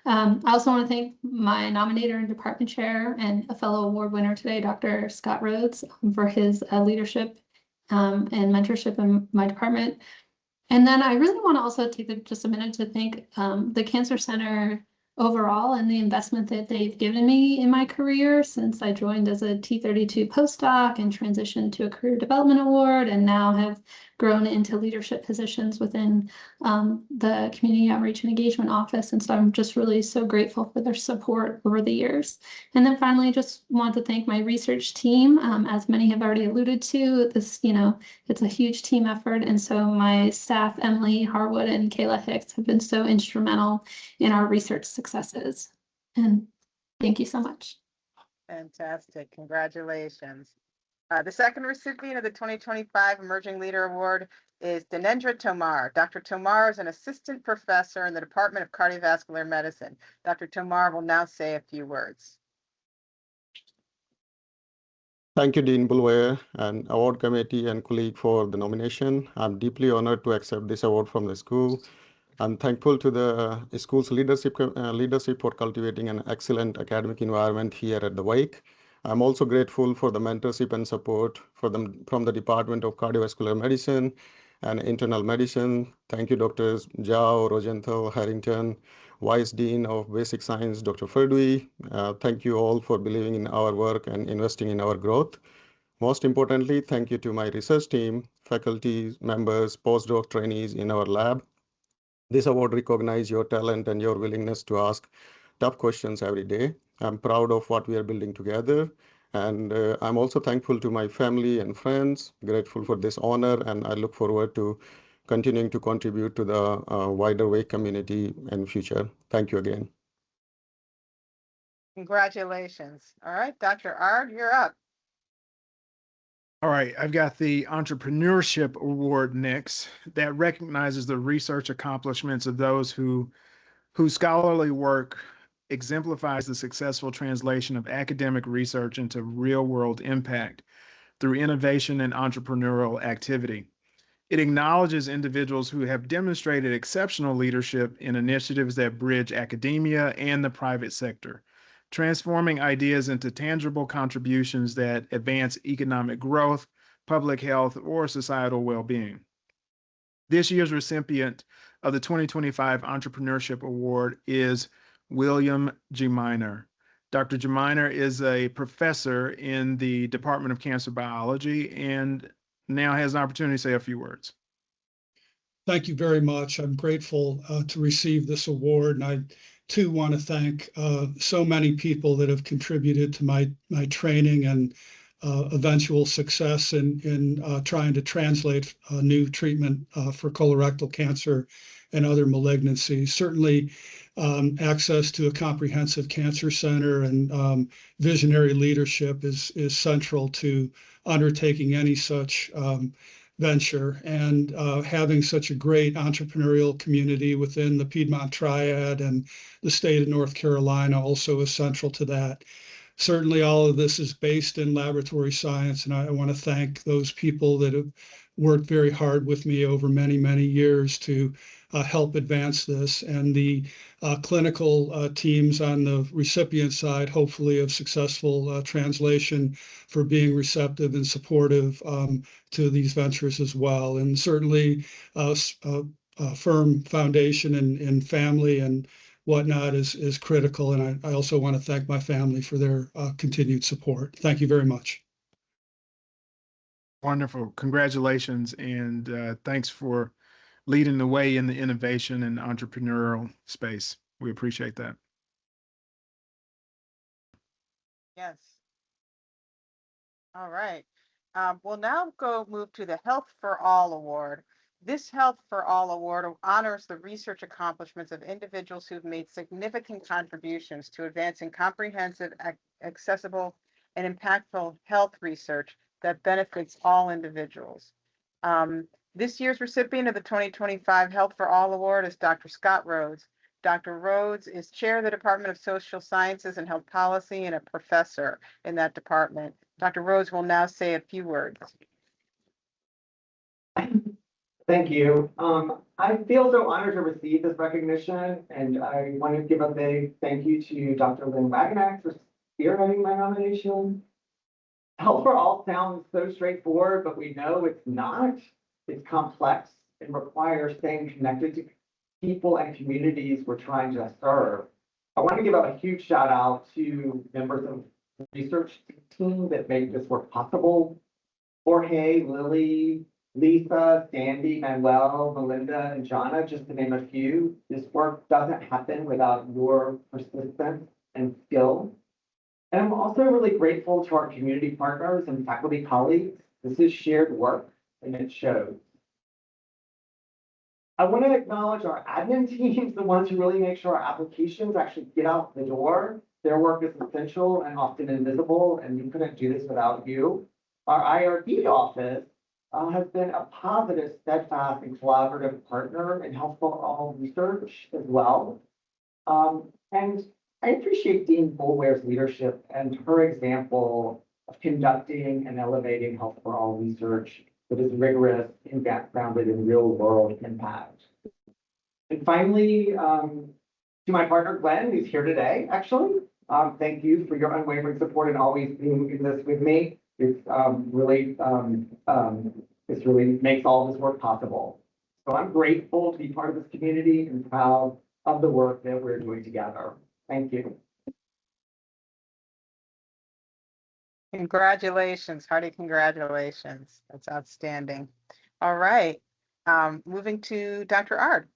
I also want to thank my nominator and department chair and a fellow award winner today, Dr. Scott Rhodes, for his leadership and mentorship in my department. And then I really want to also take just a minute to thank the Cancer Center overall and the investment that they've given me in my career since I joined as a T32 postdoc and transitioned to a career development award, and now have grown into leadership positions within the community outreach and engagement office. And so I'm just really so grateful for their support over the years. And then finally, just want to thank my research team. As many have already alluded to, this, it's a huge team effort. And so my staff, Emily Harwood and Kayla Hicks, have been so instrumental in our research successes. And thank you so much. Fantastic. Congratulations. The second recipient of the 2025 Emerging Leader Award is Dinendra Tomar. Dr. Tomar is an assistant professor in the Department of Cardiovascular Medicine. Dr. Tomar will now say a few words. Thank you, Dean Boulware and award committee and colleague for the nomination. I'm deeply honored to accept this award from the school. I'm thankful to the school's leadership for cultivating an excellent academic environment here at the Wake. I'm also grateful for the mentorship and support from the Department of Cardiovascular Medicine and internal medicine. Thank you, Doctors Zhao, Rosenthal, Harrington, Vice Dean of Basic Science, Dr. Ferdui. Thank you all for believing in our work and investing in our growth. Most importantly, thank you to my research team, faculty members, postdoc trainees in our lab. This award recognizes your talent and your willingness to ask tough questions every day. I'm proud of what we are building together. And I'm also thankful to my family and friends, grateful for this honor, and I look forward to continuing to contribute to the wider Wake community in future. Thank you again. Congratulations. All right, Dr. Ard, you're up. All right, I've got the Entrepreneurship Award next that recognizes the research accomplishments of those whose scholarly work exemplifies the successful translation of academic research into real-world impact through innovation and entrepreneurial activity. It acknowledges individuals who have demonstrated exceptional leadership in initiatives that bridge academia and the private sector, transforming ideas into tangible contributions that advance economic growth, public health, or societal well-being. This year's recipient of the 2025 Entrepreneurship Award is William G. Miner. Dr. G. Miner is a professor in the Department of Cancer Biology and now has an opportunity to say a few words. Thank you very much. I'm grateful to receive this award, and I too want to thank so many people that have contributed to my training and eventual success in trying to translate a new treatment for colorectal cancer and other malignancies. Certainly, access to a comprehensive cancer center and visionary leadership is central to undertaking any such venture, and having such a great entrepreneurial community within the Piedmont Triad and the state of North Carolina also is central to that. Certainly all of this is based in laboratory science, and I want to thank those people that have worked very hard with me over many, many years to help advance this, and the clinical teams on the recipient side, hopefully of successful translation, for being receptive and supportive to these ventures as well. And certainly a firm foundation and family and whatnot is critical. And I also want to thank my family for their continued support. Thank you very much. Wonderful. Congratulations. And thanks for leading the way in the innovation and entrepreneurial space. We appreciate that. Yes. All right. We'll now move to the Health for All Award. This Health for All Award honors the research accomplishments of individuals who've made significant contributions to advancing comprehensive, accessible, and impactful health research that benefits all individuals. This year's recipient of the 2025 Health for All Award is Dr. Scott Rhodes. Dr. Rhodes is chair of the Department of Social Sciences and Health Policy and a professor in that department. Dr. Rhodes will now say a few words. Thank you. I feel so honored to receive this recognition, and I want to give a big thank you to Dr. Lynn Wagenack for spearheading my nomination. Health for All sounds so straightforward, but we know it's not. It's complex and requires staying connected to people and communities we're trying to serve. I want to give a huge shout out to members of the research team that made this work possible. Jorge, Lily, Lisa, Sandy, Manuel, Melinda, and Jana, just to name a few. This work doesn't happen without your persistence and skill. And I'm also really grateful to our community partners and faculty colleagues. This is shared work, and it shows. I want to acknowledge our admin teams, the ones who really make sure our applications actually get out the door. Their work is essential and often invisible, and we couldn't do this without you. Our IRB office has been a positive, steadfast, and collaborative partner in Health for All research as well. And I appreciate Dean Boulware's leadership and her example of conducting and elevating Health for All research that is rigorous and grounded in real-world impact. And finally, to my partner, Glenn, who's here today, actually, thank you for your unwavering support and always being in this with me. It's really This really makes all this work possible. So I'm grateful to be part of this community and proud of the work that we're doing together. Thank you. Congratulations, hearty congratulations. That's outstanding. All right, moving to Dr. Ard.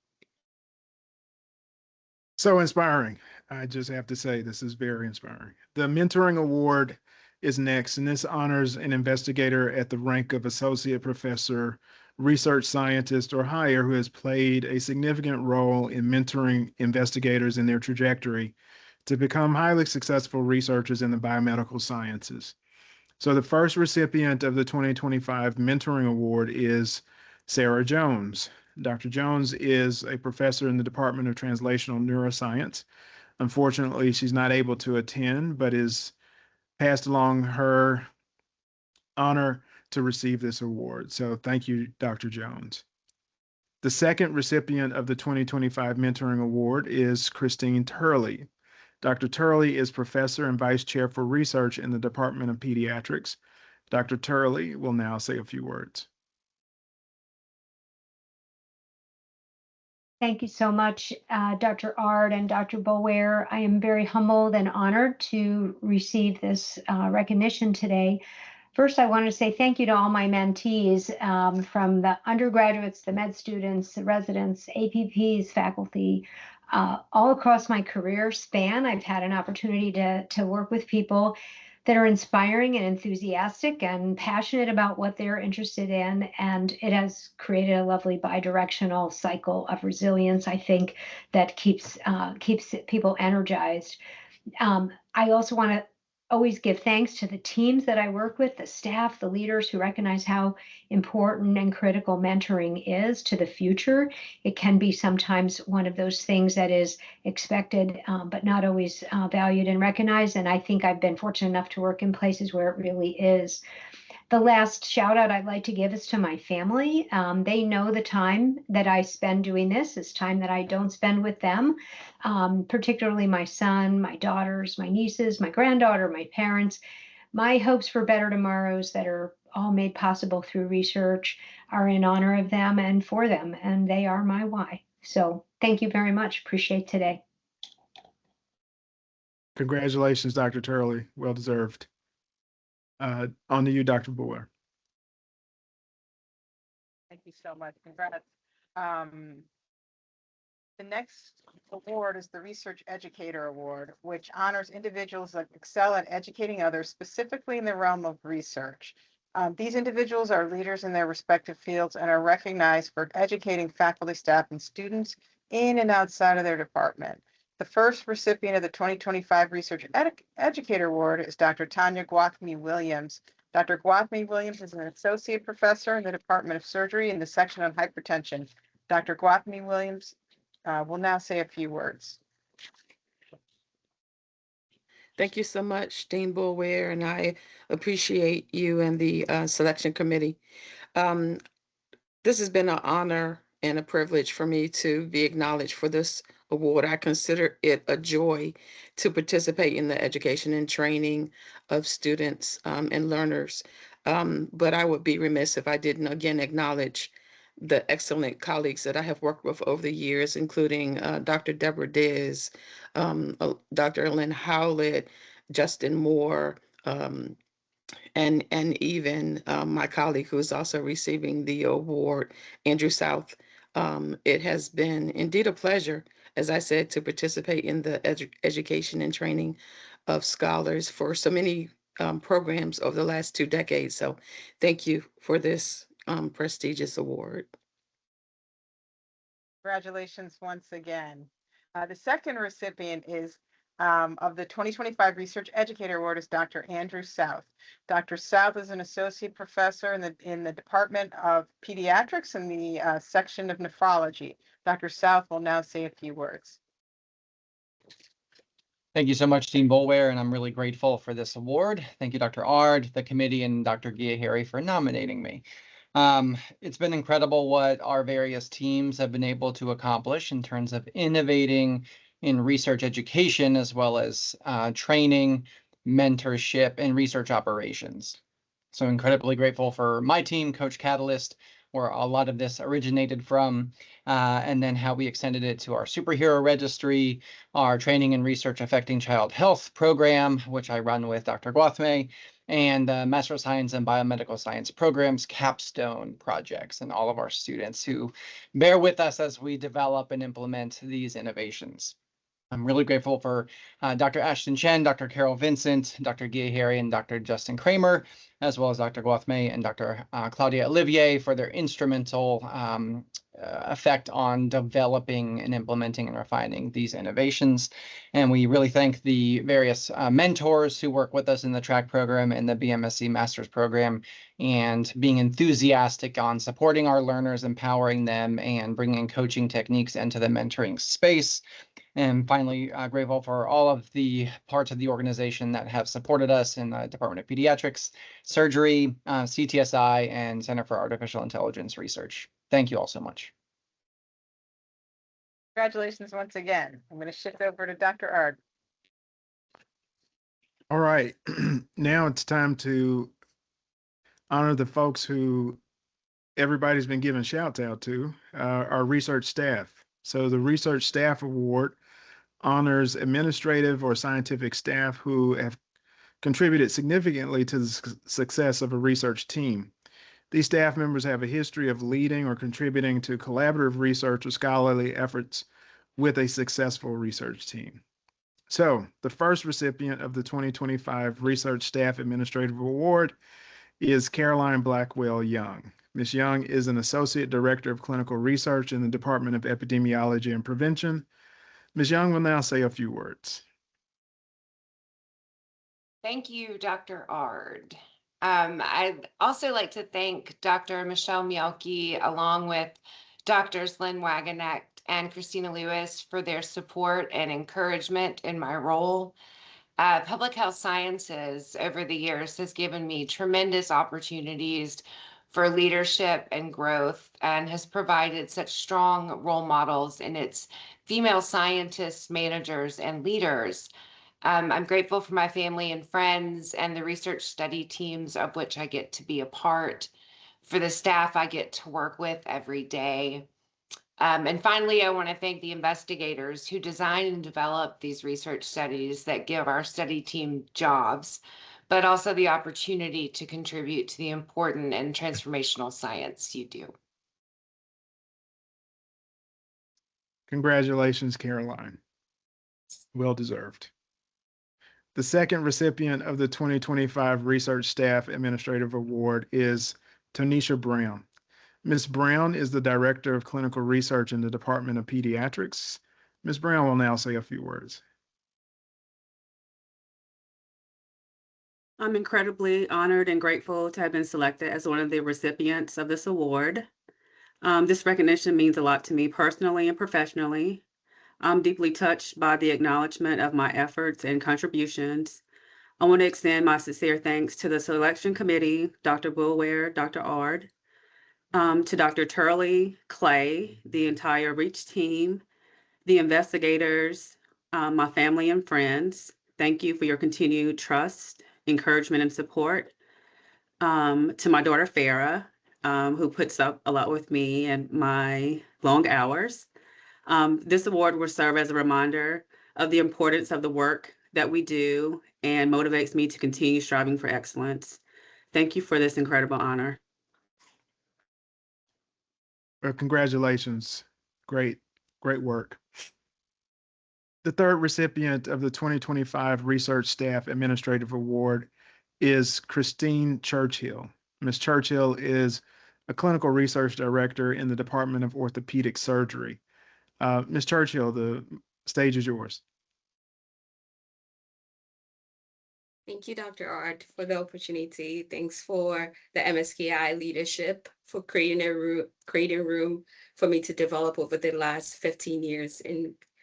So inspiring. I just have to say, this is very inspiring. The Mentoring Award is next, and this honors an investigator at the rank of associate professor, research scientist, or higher who has played a significant role in mentoring investigators in their trajectory to become highly successful researchers in the biomedical sciences. So the first recipient of the 2025 Mentoring Award is Sarah Jones. Dr. Jones is a professor in the Department of Translational Neuroscience. Unfortunately, she's not able to attend, but is passed along her honor to receive this award. So thank you, Dr. Jones. The second recipient of the 2025 Mentoring Award is Christine Turley. Dr. Turley is professor and vice chair for research in the Department of Pediatrics. Dr. Turley will now say a few words. Thank you so much, Dr. Ard and Dr. Boulware. I am very humbled and honored to receive this recognition today. First, I want to say thank you to all my mentees, from the undergraduates, the med students, the residents, APPs, faculty, all across my career span. I've had an opportunity to work with people that are inspiring and enthusiastic and passionate about what they're interested in. And it has created a lovely bidirectional cycle of resilience, I think, that keeps people energized. I also want to always give thanks to the teams that I work with, the staff, the leaders who recognize how important and critical mentoring is to the future. It can be sometimes one of those things that is expected, but not always valued and recognized. And I think I've been fortunate enough to work in places where it really is. The last shout out I'd like to give is to my family. They know the time that I spend doing this is time that I don't spend with them, particularly my son, my daughters, my nieces, my granddaughter, my parents. My hopes for better tomorrows that are all made possible through research are in honor of them and for them, and they are my why. So thank you very much. Appreciate today. Congratulations, Dr. Turley. Well deserved. On to you, Dr. Boulware. Thank you so much. Congrats. The next award is the Research Educator Award, which honors individuals that excel at educating others, specifically in the realm of research. These individuals are leaders in their respective fields and are recognized for educating faculty, staff, and students in and outside of their department. The first recipient of the 2025 Research Educator Award is Dr. Tanya Guathme Williams. Dr. Guathme Williams is an associate professor in the Department of Surgery in the section on hypertension. Dr. Guathme Williams will now say a few words. Thank you so much, Dean Boulware, and I appreciate you and the selection committee. This has been an honor and a privilege for me to be acknowledged for this award. I consider it a joy to participate in the education and training of students and learners. But I would be remiss if I didn't again acknowledge the excellent colleagues that I have worked with over the years, including Dr. Deborah Diz, Dr. Lynn Howlett, Justin Moore, and even my colleague who is also receiving the award, Andrew South. It has been indeed a pleasure, as I said, to participate in the education and training of scholars for so many programs over the last 2 decades. So thank you for this prestigious award. Congratulations once again. The second recipient is of the 2025 Research Educator Award is Dr. Andrew South. Dr. South is an associate professor in the Department of Pediatrics in the section of nephrology. Dr. South will now say a few words. Thank you so much, Dean Boulware, and I'm really grateful for this award. Thank you, Dr. Ard, the committee, and Dr. Gia-Harry for nominating me. It's been incredible what our various teams have been able to accomplish in terms of innovating in research education, as well as training, mentorship, and research operations. So incredibly grateful for my team, Coach Catalyst, where a lot of this originated from, and then how we extended it to our superhero registry, our training and research affecting child health program, which I run with Dr. Guathme, and Master of Science and Biomedical Science programs, capstone projects, and all of our students who bear with us as we develop and implement these innovations. I'm really grateful for Dr. Ashton Chen, Dr. Carol Vincent, Dr. Gia Harry, and Dr. Justin Kramer, as well as Dr. Guathme and Dr. Claudia Olivier for their instrumental effect on developing and implementing and refining these innovations. And we really thank the various mentors who work with us in the track program and the BMSC Master's program, and being enthusiastic on supporting our learners, empowering them, and bringing coaching techniques into the mentoring space. And finally, grateful for all of the parts of the organization that have supported us in the Department of Pediatrics, Surgery, CTSI, and Center for Artificial Intelligence Research. Thank you all so much. Congratulations once again. I'm going to shift over to Dr. Ard. All right, now it's time to honor the folks who everybody's been giving shouts out to, our research staff. So the Research Staff Award honors administrative or scientific staff who have contributed significantly to the success of a research team. These staff members have a history of leading or contributing to collaborative research or scholarly efforts with a successful research team. So the first recipient of the 2025 Research Staff Administrative Award is Caroline Blackwell Young. Ms. Young is an Associate Director of Clinical Research in the Department of Epidemiology and Prevention. Ms. Young will now say a few words. Thank you, Dr. Ard. I'd also like to thank Dr. Michelle Mielke, along with Drs. Lynn Wagenknecht and Christina Lewis, for their support and encouragement in my role. Public health sciences over the years has given me tremendous opportunities for leadership and growth, and has provided such strong role models in its female scientists, managers, and leaders. I'm grateful for my family and friends and the research study teams of which I get to be a part, for the staff I get to work with every day. And finally, I want to thank the investigators who design and develop these research studies that give our study team jobs, but also the opportunity to contribute to the important and transformational science you do. Congratulations, Caroline. Well deserved. The second recipient of the 2025 Research Staff Administrative Award is Tonisha Brown. Ms. Brown is the Director of Clinical Research in the Department of Pediatrics. Ms. Brown will now say a few words. I'm incredibly honored and grateful to have been selected as one of the recipients of this award. This recognition means a lot to me personally and professionally. I'm deeply touched by the acknowledgement of my efforts and contributions. I want to extend my sincere thanks to the selection committee, Dr. Boulware, Dr. Ard, to Dr. Turley, Clay, the entire REACH team, the investigators, my family and friends. Thank you for your continued trust, encouragement, and support. To my daughter, Farah, who puts up a lot with me and my long hours. This award will serve as a reminder of the importance of the work that we do and motivates me to continue striving for excellence. Thank you for this incredible honor. Well, congratulations. Great work. The third recipient of the 2025 Research Staff Administrative Award is Christine Churchill. Ms. Churchill is a Clinical Research Director in the Department of Orthopedic Surgery. Ms. Churchill, the stage is yours. Thank you, Dr. Ard, for the opportunity. Thanks for the MSKI leadership for creating room for me to develop over the last 15 years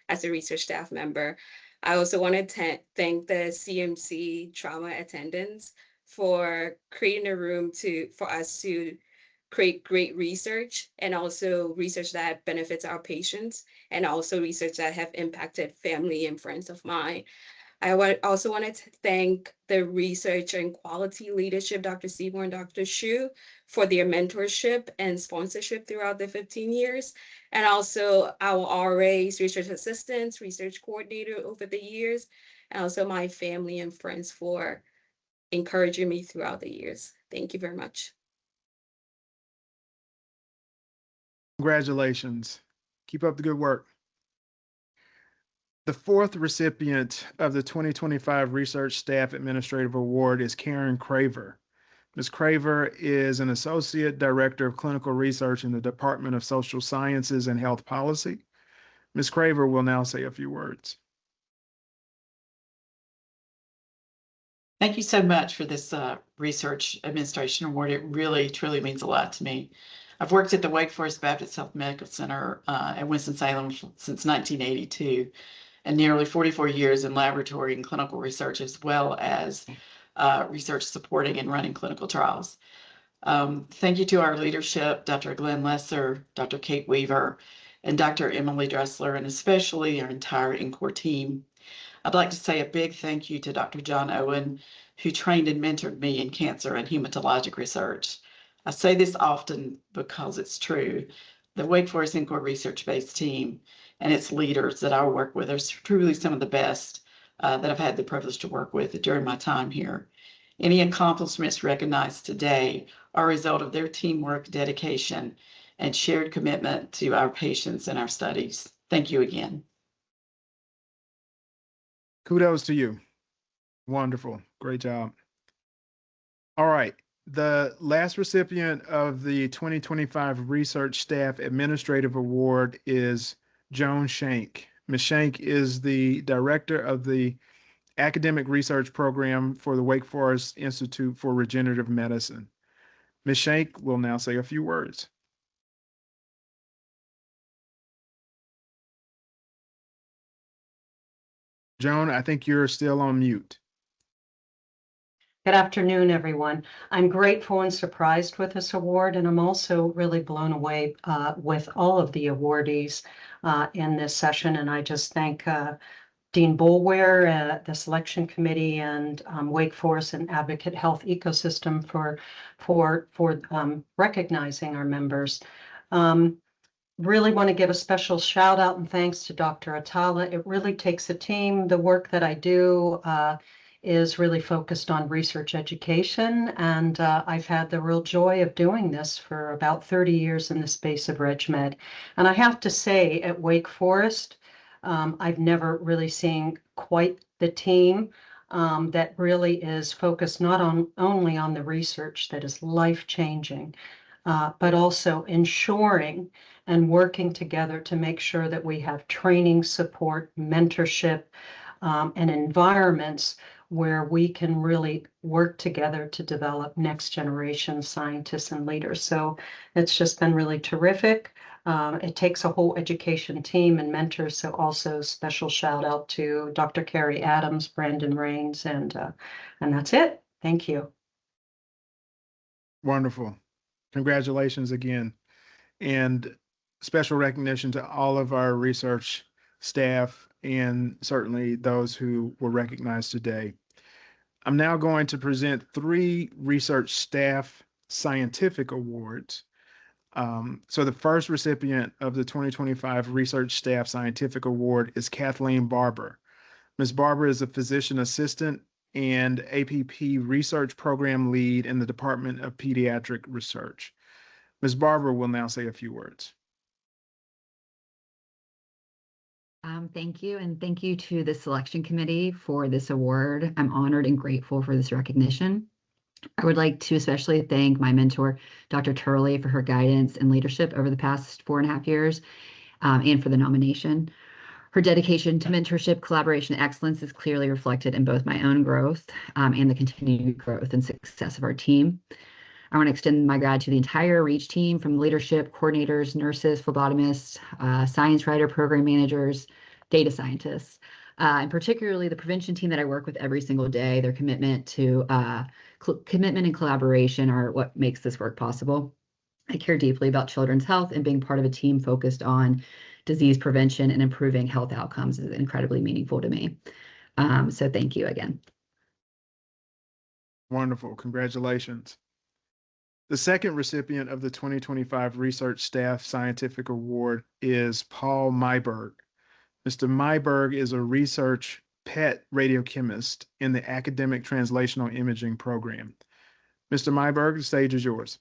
as a research staff member. I also want to thank the CMC trauma attendants for creating a room for us to create great research, and also research that benefits our patients, and also research that have impacted family and friends of mine. Also wanted to thank the research and quality leadership, Dr. Seymour and Dr. Shu, for their mentorship and sponsorship throughout the 15 years. And also our RAs, research assistants, research coordinator over the years, and also my family and friends for encouraging me throughout the years. Thank you very much. Congratulations. Keep up the good work. The fourth recipient of the 2025 Research Staff Administrative Award is Karen Craver. Ms. Craver is an Associate Director of Clinical Research in the Department of Social Sciences and Health Policy. Ms. Craver will now say a few words. Thank you so much for this Research Administration Award. It really, truly means a lot to me. I've worked at the Wake Forest Baptist Health Medical Center at Winston-Salem since 1982, and nearly 44 years in laboratory and clinical research, as well as research supporting and running clinical trials. Thank you to our leadership, Dr. Glenn Lesser, Dr. Kate Weaver, and Dr. Emily Dressler, and especially our entire NCORE team. I'd like to say a big thank you to Dr. John Owen, who trained and mentored me in cancer and hematologic research. I say this often because it's true. The Wake Forest NCORE research-based team and its leaders that I work with are truly some of the best that I've had the privilege to work with during my time here. Any accomplishments recognized today are a result of their teamwork, dedication, and shared commitment to our patients and our studies. Thank you again. Kudos to you. Wonderful. Great job. All right. The last recipient of the 2025 Research Staff Administrative Award is Joan Shank. Ms. Shank is the director of the Academic Research Program for the Wake Forest Institute for Regenerative Medicine. Ms. Shank will now say a few words. Joan, I think you're still on mute. Good afternoon, everyone. I'm grateful and surprised with this award, and I'm also really blown away with all of the awardees in this session. And I just thank Dean Boulware, the selection committee, and Wake Forest and Advocate Health Ecosystem for recognizing our members. Really want to give a special shout out and thanks to Dr. Atala. It really takes a team. The work that I do is really focused on research education, and I've had the real joy of doing this for about 30 years in the space of Reg Med. And I have to say, at Wake Forest, I've never really seen quite the team that really is focused not only on the research that is life-changing, but also ensuring and working together to make sure that we have training, support, mentorship, and environments where we can really work together to develop next generation scientists and leaders. So it's just been really terrific. It takes a whole education team and mentors. So also special shout out to Dr. Carrie Adams, Brandon Rains, and that's it. Thank you. Wonderful. Congratulations again. And special recognition to all of our research staff and certainly those who were recognized today. I'm now going to present 3 research staff scientific awards. So the first recipient of the 2025 Research Staff Scientific Award is Kathleen Barber. Ms. Barber is a physician assistant and APP research program lead in the Department of Pediatric Research. Ms. Barber will now say a few words. Thank you, and thank you to the selection committee for this award. I'm honored and grateful for this recognition. I would like to especially thank my mentor, Dr. Turley, for her guidance and leadership over the past 4.5 years, and for the nomination. Her dedication to mentorship, collaboration, and excellence is clearly reflected in both my own growth and the continued growth and success of our team. I want to extend my gratitude to the entire REACH team, from leadership, coordinators, nurses, phlebotomists, science writer, program managers, data scientists, and particularly the prevention team that I work with every single day. Their commitment and collaboration are what makes this work possible. I care deeply about children's health, and being part of a team focused on disease prevention and improving health outcomes is incredibly meaningful to me. So thank you again. Wonderful. Congratulations. The second recipient of the 2025 Research Staff Scientific Award is Paul Myberg. Mr. Myberg is a research pet radiochemist in the Academic Translational Imaging Program. Mr. Myberg, the stage is yours.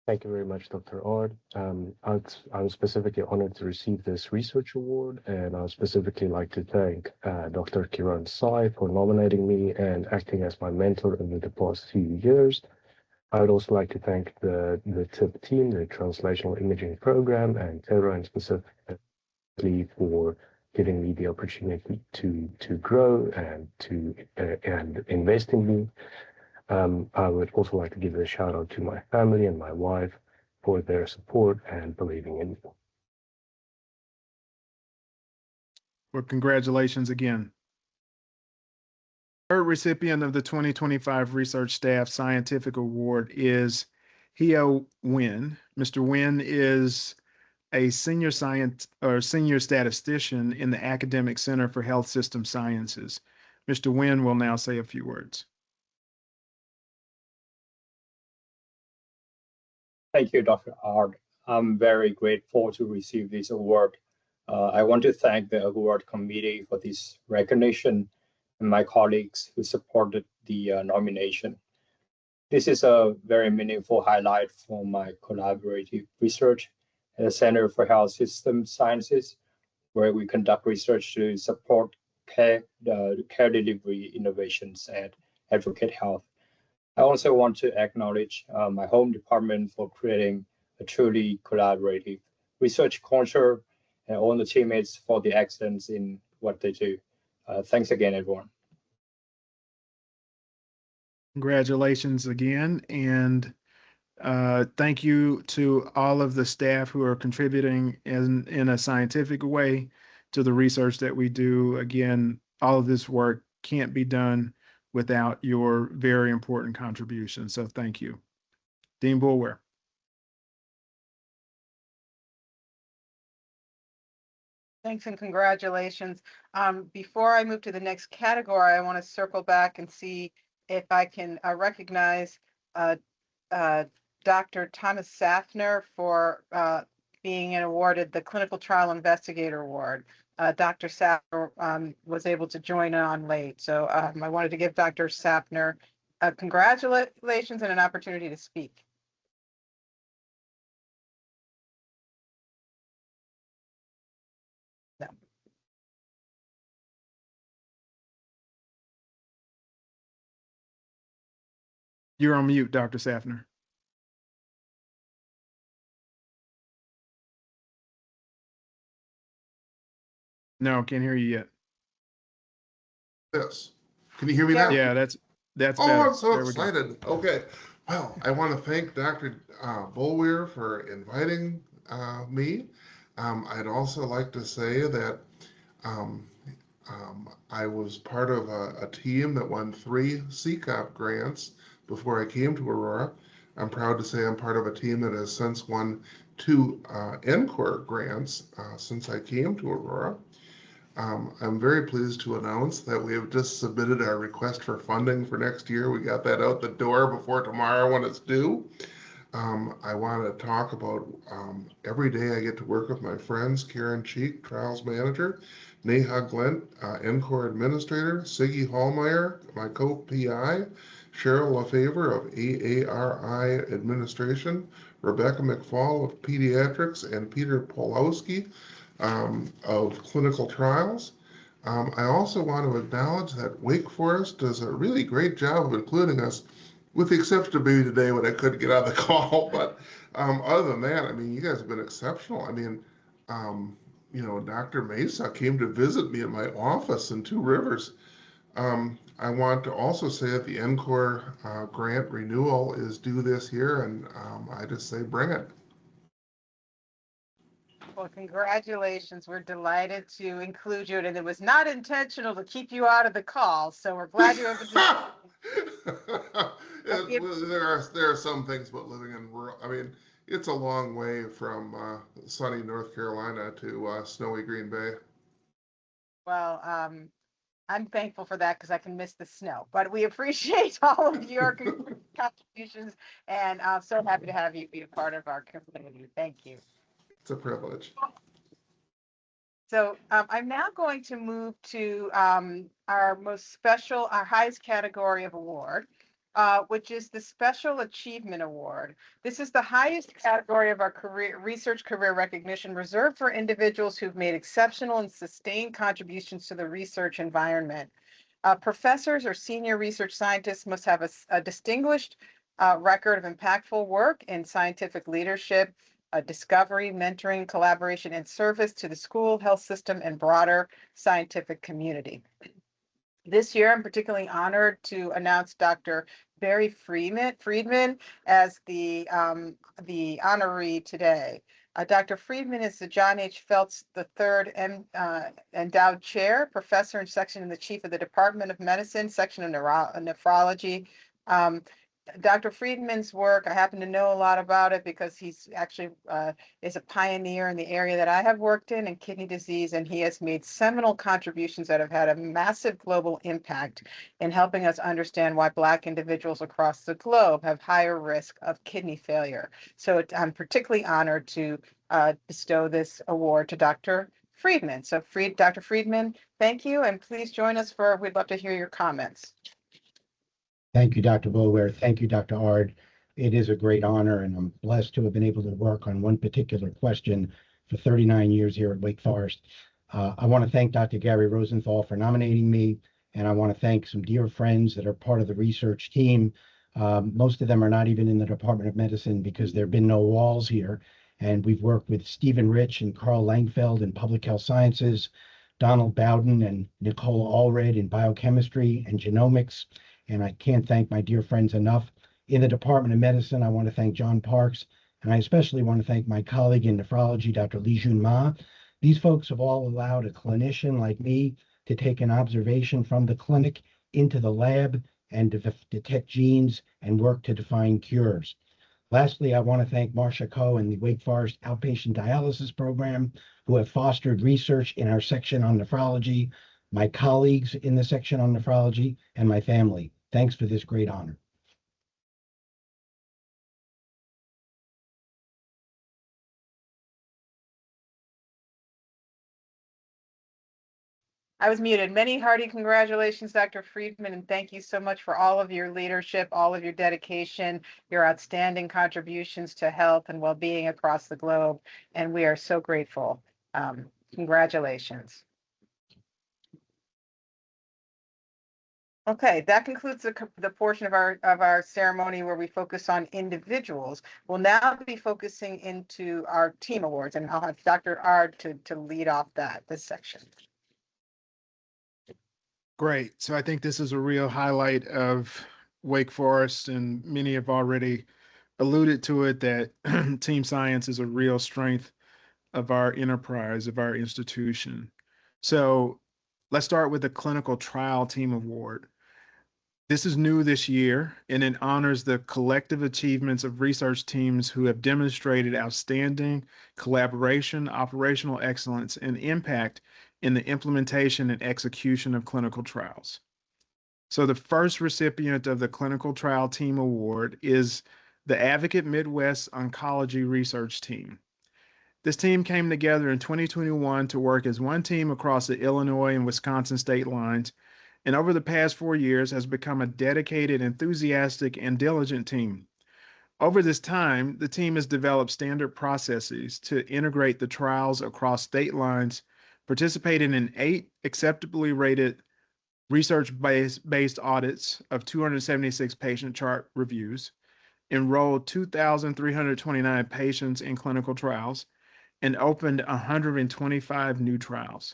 Thank you very much, Dr. Ard. I'm specifically honored to receive this research award, and I would specifically like to thank Dr. Kiran Sai for nominating me and acting as my mentor over the past few years. I would also like to thank the TIP team, the Translational Imaging Program, and Tara specifically for giving me the opportunity to grow and invest in me. I would also like to give a shout out to my family and my wife for their support and believing in me. Well, congratulations again. Third recipient of the 2025 Research Staff Scientific Award is Heo Nguyen. Mr. Nguyen is a senior statistician in the Academic Center for Health System Sciences. Mr. Nguyen will now say a few words. Thank you, Dr. Ard. I'm very grateful to receive this award. I want to thank the award committee for this recognition and my colleagues who supported the nomination. This is a very meaningful highlight for my collaborative research at the Center for Health System Sciences, where we conduct research to support care delivery innovations at Advocate Health. I also want to acknowledge my home department for creating a truly collaborative research culture and all the teammates for the excellence in what they do. Thanks again, everyone. Congratulations again, and thank you to all of the staff who are contributing in a scientific way to the research that we do. Again, all of this work can't be done without your very important contribution. So thank you. Dean Boulware. Thanks and congratulations. Before I move to the next category, I want to circle back and see if I can recognize Dr. Thomas Safner for being awarded the Clinical Trial Investigator Award. Dr. Safner was able to join on late, so I wanted to give Dr. Safner congratulations and an opportunity to speak. No. You're on mute, Dr. Safner. No, can't hear you yet. Yes. Can you hear me now? Yeah, that's better. better. I'm so excited. Okay. Well, I want to thank Dr. Boulware for inviting me. I'd also like to say that I was part of a team that won 3 CCOP grants before I came to Aurora. I'm proud to say I'm part of a team that has since won 2 NCORE grants since I came to Aurora. I'm very pleased to announce that we have just submitted our request for funding for next year. We got that out the door before tomorrow when it's due. I want to talk about every day I get to work with my friends, Karen Cheek, Trials Manager, Neha Glent, NCORE Administrator, Siggy Hallmeyer, my co-PI, Cheryl LaFavor of AARI Administration, Rebecca McFall of Pediatrics, and Peter Polowski of Clinical Trials. I also want to acknowledge that Wake Forest does a really great job of including us, with the exception of maybe today when I couldn't get on the call. But other than that, I mean, you guys have been exceptional. I mean, you know, Dr. Mesa came to visit me at my office in Two Rivers. I want to also say that the NCORE grant renewal is due this year, and I just say bring it. Well, congratulations. We're delighted to include you, and it was not intentional to keep you out of the call, so we're glad you're able to. There are some things about living in rural. I mean, it's a long way from sunny North Carolina to snowy Green Bay. Well, I'm thankful for that because I can miss the snow, but we appreciate all of your contributions, and I'm so happy to have you be a part of our community. Thank you. It's a privilege. So I'm now going to move to our most special, our highest category of award, which is the Special Achievement Award. This is the highest category of our research career recognition, reserved for individuals who've made exceptional and sustained contributions to the research environment. Professors or senior research scientists must have a distinguished record of impactful work in scientific leadership, discovery, mentoring, collaboration, and service to the school, health system, and broader scientific community. This year, I'm particularly honored to announce Dr. Barry Friedman as the honoree today. Dr. Friedman is the John H. Phelps III Endowed Chair, Professor and Section and the Chief of the Department of Medicine, Section of Nephrology. Dr. Friedman's work, I happen to know a lot about it because he's actually is a pioneer in the area that I have worked in kidney disease, and he has made seminal contributions that have had a massive global impact in helping us understand why Black individuals across the globe have higher risk of kidney failure. So I'm particularly honored to bestow this award to Dr. Friedman. So Dr. Friedman, thank you, and please join us we'd love to hear your comments. Thank you, Dr. Bower. Thank you, Dr. Ard. It is a great honor, and I'm blessed to have been able to work on one particular question for 39 years here at Wake Forest. I want to thank Dr. Gary Rosenthal for nominating me, and I want to thank some dear friends that are part of the research team. Most of them are not even in the Department of Medicine because there have been no walls here. And we've worked with Stephen Rich and Carl Langfeld in Public Health Sciences, Donald Bowden and Nicole Allred in Biochemistry and Genomics. And I can't thank my dear friends enough. In the Department of Medicine, I want to thank John Parks, and I especially want to thank my colleague in nephrology, Dr. Lee Jun Ma. These folks have all allowed a clinician like me to take an observation from the clinic into the lab and detect genes and work to define cures. Lastly, I want to thank Marcia Coe and the Wake Forest Outpatient Dialysis Program, who have fostered research in our section on nephrology, my colleagues in the section on nephrology, and my family. Thanks for this great honor. I was muted. Many hearty congratulations, Dr. Friedman, and thank you so much for all of your leadership, all of your dedication, your outstanding contributions to health and well-being across the globe, and we are so grateful. Congratulations. Okay, that concludes the portion of our ceremony where we focus on individuals. We'll now be focusing into our team awards, and I'll have Dr. Ard to lead off this section. Great. So I think this is a real highlight of Wake Forest, and many have already alluded to it, that team science is a real strength of our enterprise, of our institution. So let's start with the Clinical Trial Team Award. This is new this year, and it honors the collective achievements of research teams who have demonstrated outstanding collaboration, operational excellence, and impact in the implementation and execution of clinical trials. So the first recipient of the Clinical Trial Team Award is the Advocate Midwest Oncology Research Team. This team came together in 2021 to work as one team across the Illinois and Wisconsin state lines, and over the past 4 years has become a dedicated, enthusiastic, and diligent team. Over this time, the team has developed standard processes to integrate the trials across state lines, participated in 8 acceptably rated research-based audits of 276 patient chart reviews, enrolled 2,329 patients in clinical trials, and opened 125 new trials.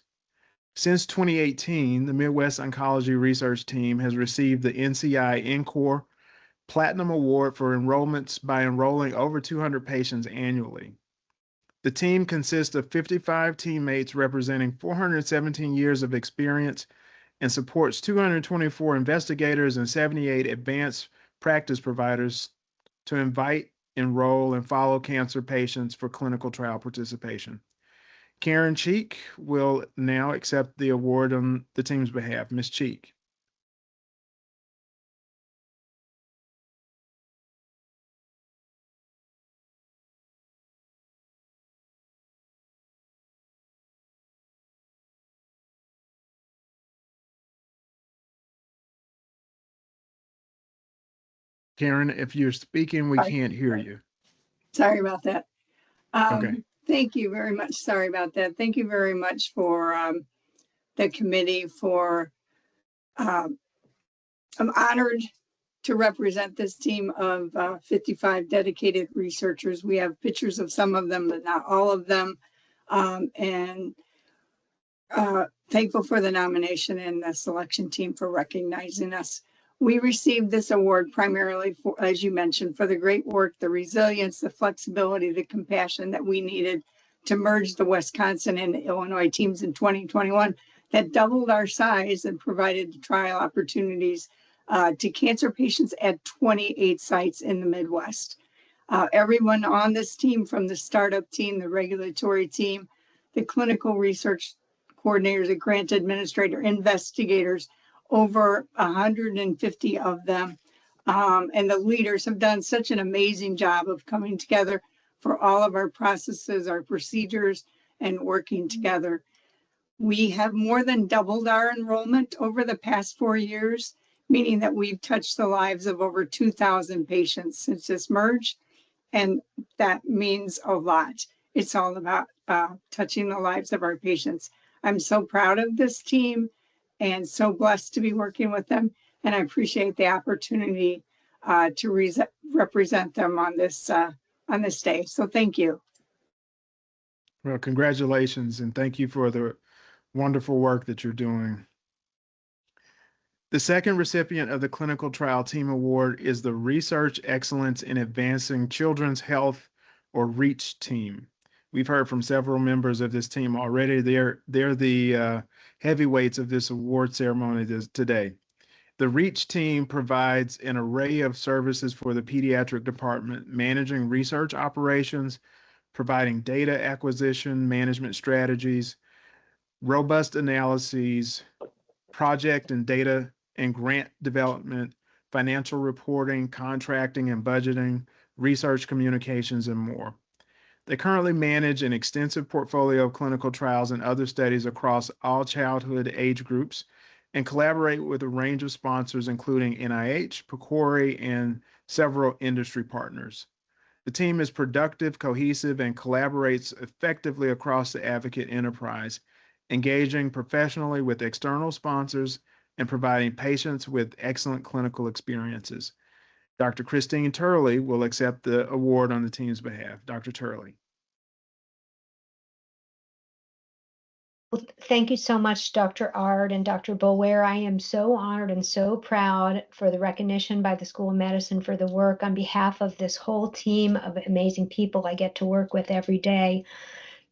Since 2018, the Midwest Oncology Research Team has received the NCI NCORE Platinum Award for enrollments by enrolling over 200 patients annually. The team consists of 55 teammates representing 417 years of experience and supports 224 investigators and 78 advanced practice providers to invite, enroll, and follow cancer patients for clinical trial participation. Karen Cheek will now accept the award on the team's behalf. Ms. Cheek. Karen, if you're speaking, we can't hear you. Sorry about that. Okay. Thank you very much. Sorry about that. Thank you very much for the committee for, I'm honored to represent this team of 55 dedicated researchers. We have pictures of some of them, but not all of them. And thankful for the nomination and the selection team for recognizing us. We received this award primarily for, as you mentioned, for the great work, the resilience, the flexibility, the compassion that we needed to merge the Wisconsin and Illinois teams in 2021 that doubled our size and provided trial opportunities to cancer patients at 28 sites in the Midwest. Everyone on this team, from the startup team, the regulatory team, the clinical research coordinators, the grant administrator, investigators, over 150 of them, and the leaders have done such an amazing job of coming together for all of our processes, our procedures, and working together. We have more than doubled our enrollment over the past 4 years, meaning that we've touched the lives of over 2,000 patients since this merge, and that means a lot. It's all about touching the lives of our patients. I'm so proud of this team and so blessed to be working with them. And I appreciate the opportunity to represent them on this day. So thank you. Well, congratulations, and thank you for the wonderful work that you're doing. The second recipient of the Clinical Trial Team Award is the Research Excellence in Advancing Children's Health, or REACH team. We've heard from several members of this team already. They're the heavyweights of this award ceremony today. The REACH team provides an array of services for the pediatric department, managing research operations, providing data acquisition, management strategies, robust analyses, project and data and grant development, financial reporting, contracting and budgeting, research communications, and more. They currently manage an extensive portfolio of clinical trials and other studies across all childhood age groups and collaborate with a range of sponsors, including NIH, PCORI, and several industry partners. The team is productive, cohesive, and collaborates effectively across the advocate enterprise, engaging professionally with external sponsors and providing patients with excellent clinical experiences. Dr. Christine Turley will accept the award on the team's behalf. Dr. Turley. Well, thank you so much, Dr. Ard and Dr. Bower. I am so honored and so proud for the recognition by the School of Medicine for the work on behalf of this whole team of amazing people I get to work with every day.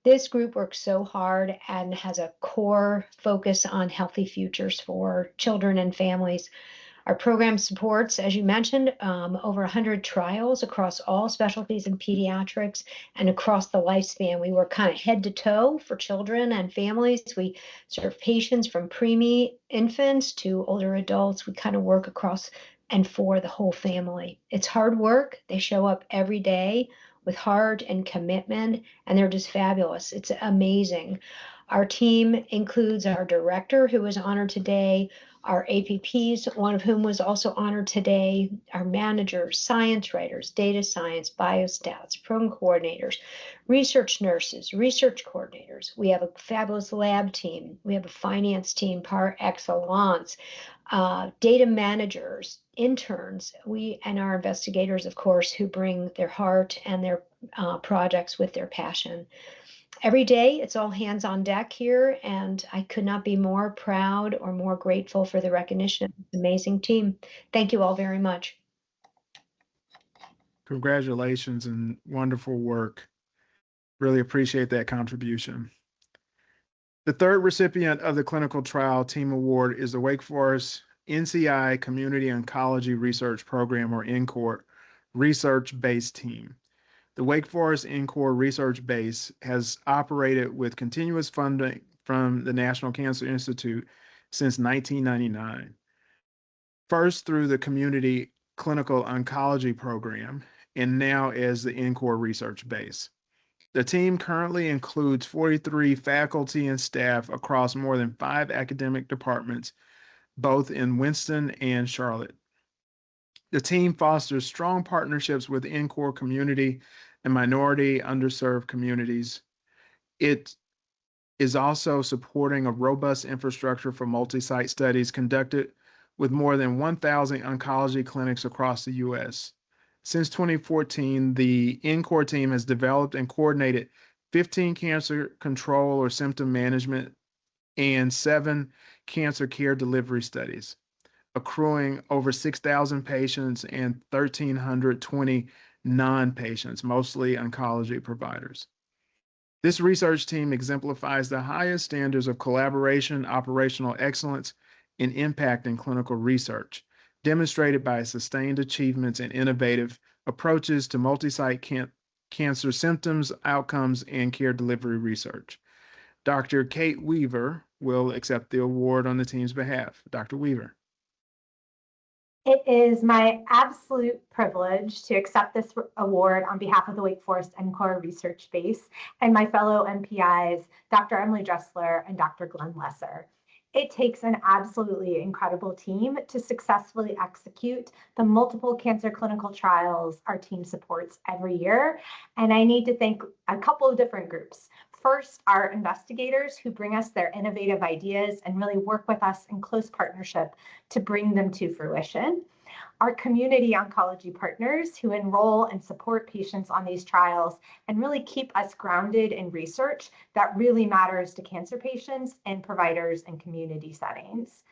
This group works so hard and has a core focus on healthy futures for children and families. Our program supports, as you mentioned, over 100 trials across all specialties in pediatrics and across the lifespan. We work kind of head to toe for children and families. We serve patients from preemie infants to older adults. We kind of work across and for the whole family. It's hard work. They show up every day with heart and commitment, and they're just fabulous. It's amazing. Our team includes our director, who was honored today, our APPs, one of whom was also honored today, our managers, science writers, data science, biostats, program coordinators, research nurses, research coordinators. We have a fabulous lab team. We have a finance team par excellence, data managers, interns, and our investigators, of course, who bring their heart and their projects with their passion. Every day, it's all hands on deck here, and I could not be more proud or more grateful for the recognition of this amazing team. Thank you all very much. Congratulations and wonderful work. Really appreciate that contribution. The third recipient of the Clinical Trial Team Award is the Wake Forest NCI Community Oncology Research Program, or NCORT, research-based team. The Wake Forest NCORE research base has operated with continuous funding from the National Cancer Institute since 1999. First through the Community Clinical Oncology Program, and now as the NCORE research base. The team currently includes 43 faculty and staff across more than 5 academic departments, both in Winston and Charlotte. The team fosters strong partnerships with NCORE community and minority underserved communities. It is also supporting a robust infrastructure for multi-site studies conducted with more than 1,000 oncology clinics across the U.S. Since 2014, the NCORE team has developed and coordinated 15 cancer control or symptom management and 7 cancer care delivery studies, accruing over 6,000 patients and 1,320 non-patients, mostly oncology providers. This research team exemplifies the highest standards of collaboration, operational excellence, and impact in clinical research, demonstrated by sustained achievements and innovative approaches to multi-site cancer symptoms, outcomes, and care delivery research. Dr. Kate Weaver will accept the award on the team's behalf. Dr. Weaver. It is my absolute privilege to accept this award on behalf of the Wake Forest NCORE Research Base and my fellow MPIs, Dr. Emily Dressler and Dr. Glenn Lesser. It takes an absolutely incredible team to successfully execute the multiple cancer clinical trials our team supports every year. And I need to thank a couple of different groups. First, our investigators who bring us their innovative ideas and really work with us in close partnership to bring them to fruition. Our community oncology partners who enroll and support patients on these trials and really keep us grounded in research that really matters to cancer patients and providers in community settings.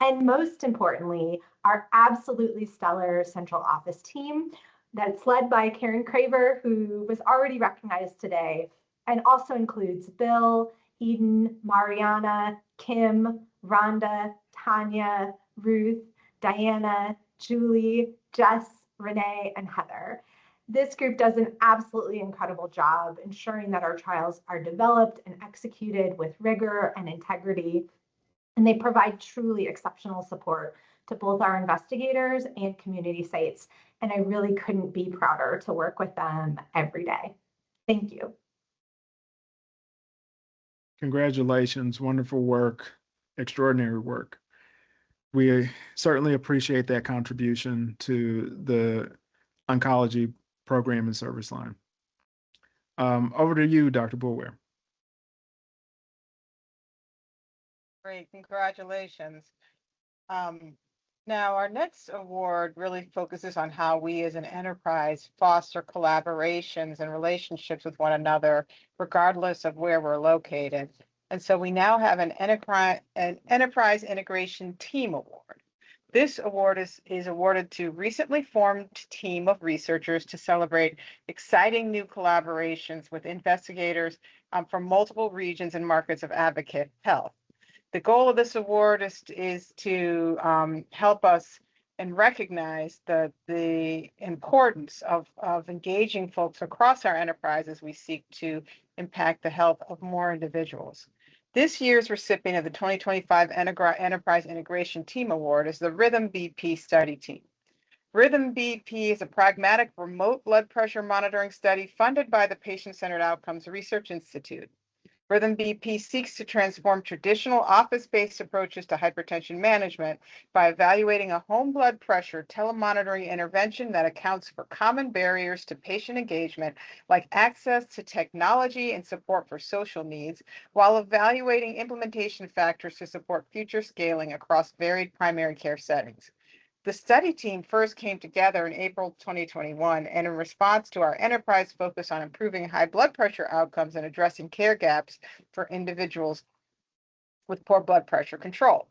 And most importantly, our absolutely stellar central office team that's led by Karen Craver, who was already recognized today, and also includes Bill, Eden, Mariana, Kim, Rhonda, Tanya, Ruth, Diana, Julie, Jess, Renee, and Heather. This group does an absolutely incredible job ensuring that our trials are developed and executed with rigor and integrity, and they provide truly exceptional support to both our investigators and community sites, and I really couldn't be prouder to work with them every day. Thank you. Congratulations, wonderful work, extraordinary work. We certainly appreciate that contribution to the oncology program and service line. Over to you, Dr. Boulware. Great, congratulations. Now, our next award really focuses on how we as an enterprise foster collaborations and relationships with one another, regardless of where we're located. And so we now have an Enterprise Integration Team Award. This award is awarded to recently formed team of researchers to celebrate exciting new collaborations with investigators from multiple regions and markets of advocate health. The goal of this award is to help us and recognize the importance of engaging folks across our enterprise as we seek to impact the health of more individuals. This year's recipient of the 2025 Enterprise Integration Team Award is the Rhythm BP Study Team. Rhythm BP is a pragmatic remote blood pressure monitoring study funded by the Patient-Centered Outcomes Research Institute. Rhythm BP seeks to transform traditional office-based approaches to hypertension management by evaluating a home blood pressure telemonitoring intervention that accounts for common barriers to patient engagement, like access to technology and support for social needs, while evaluating implementation factors to support future scaling across varied primary care settings. The study team first came together in April 2021, and in response to our enterprise focus on improving high blood pressure outcomes and addressing care gaps for individuals with poor blood pressure control.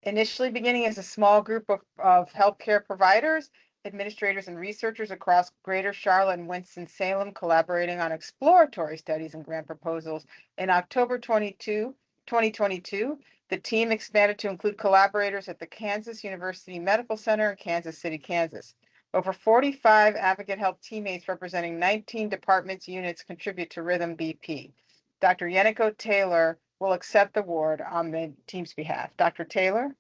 Initially beginning as a small group of healthcare providers, administrators, and researchers across Greater Charlotte and Winston-Salem collaborating on exploratory studies and grant proposals, in October 2022, the team expanded to include collaborators at the Kansas University Medical Center in Kansas City, Kansas. Over 45 Advocate Health teammates representing 19 departments units contribute to Rhythm BP. Dr. Yeniko Taylor will accept the award on the team's behalf. Dr. Taylor?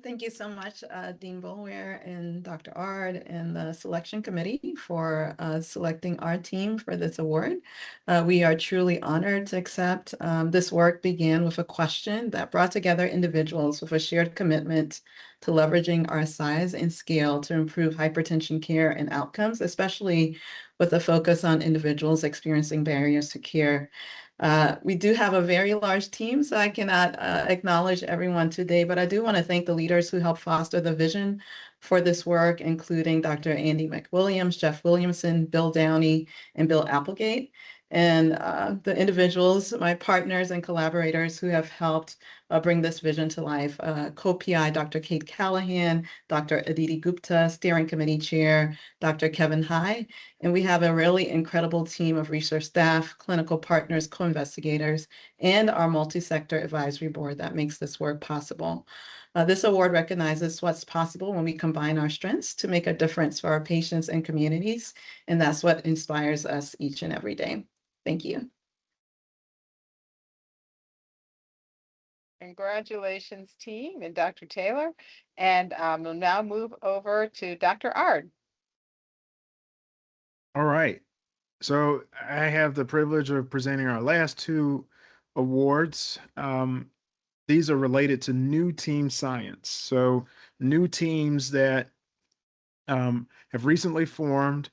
Thank you so much, Dean Boulware and Dr. Ard and the selection committee for selecting our team for this award. We are truly honored to accept. This work began with a question that brought together individuals with a shared commitment to leveraging our size and scale to improve hypertension care and outcomes, especially with a focus on individuals experiencing barriers to care. We do have a very large team, so I cannot acknowledge everyone today, but I do want to thank the leaders who helped foster the vision for this work, including Dr. Andy McWilliams, Jeff Williamson, Bill Downey, and Bill Applegate, and the individuals, my partners and collaborators who have helped bring this vision to life. Co-PI Dr. Kate Callahan, Dr. Aditi Gupta, Steering Committee Chair, Dr. Kevin High, and we have a really incredible team of research staff, clinical partners, co-investigators, and our multi-sector advisory board that makes this work possible. This award recognizes what's possible when we combine our strengths to make a difference for our patients and communities, and that's what inspires us each and every day. Thank you. Congratulations, team, and Dr. Taylor. And we'll now move over to Dr. Ard. All right. So I have the privilege of presenting our last two awards. These are related to new team science. So new teams that have recently formed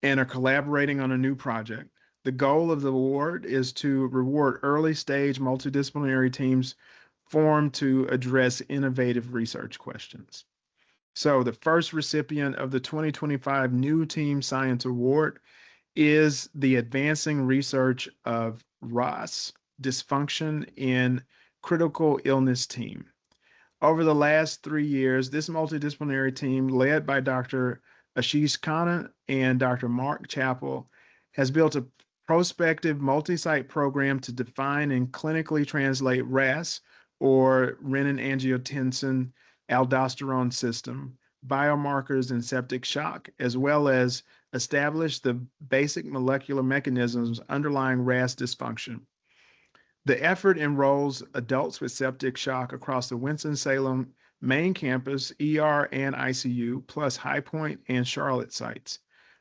and are collaborating on a new project. The goal of the award is to reward early stage multidisciplinary teams formed to address innovative research questions. So the first recipient of the 2025 New Team Science Award is the Advancing Research of ROS, Dysfunction in Critical Illness Team. Over the last 3 years, this multidisciplinary team, led by Dr. Ashish Khanna and Dr. Mark Chappell, has built a prospective multi-site program to define and clinically translate RAS, or renin-angiotensin aldosterone system, biomarkers in septic shock, as well as establish the basic molecular mechanisms underlying RAS dysfunction. The effort enrolls adults with septic shock across the Winston-Salem main campus, ER and ICU, plus High Point and Charlotte sites,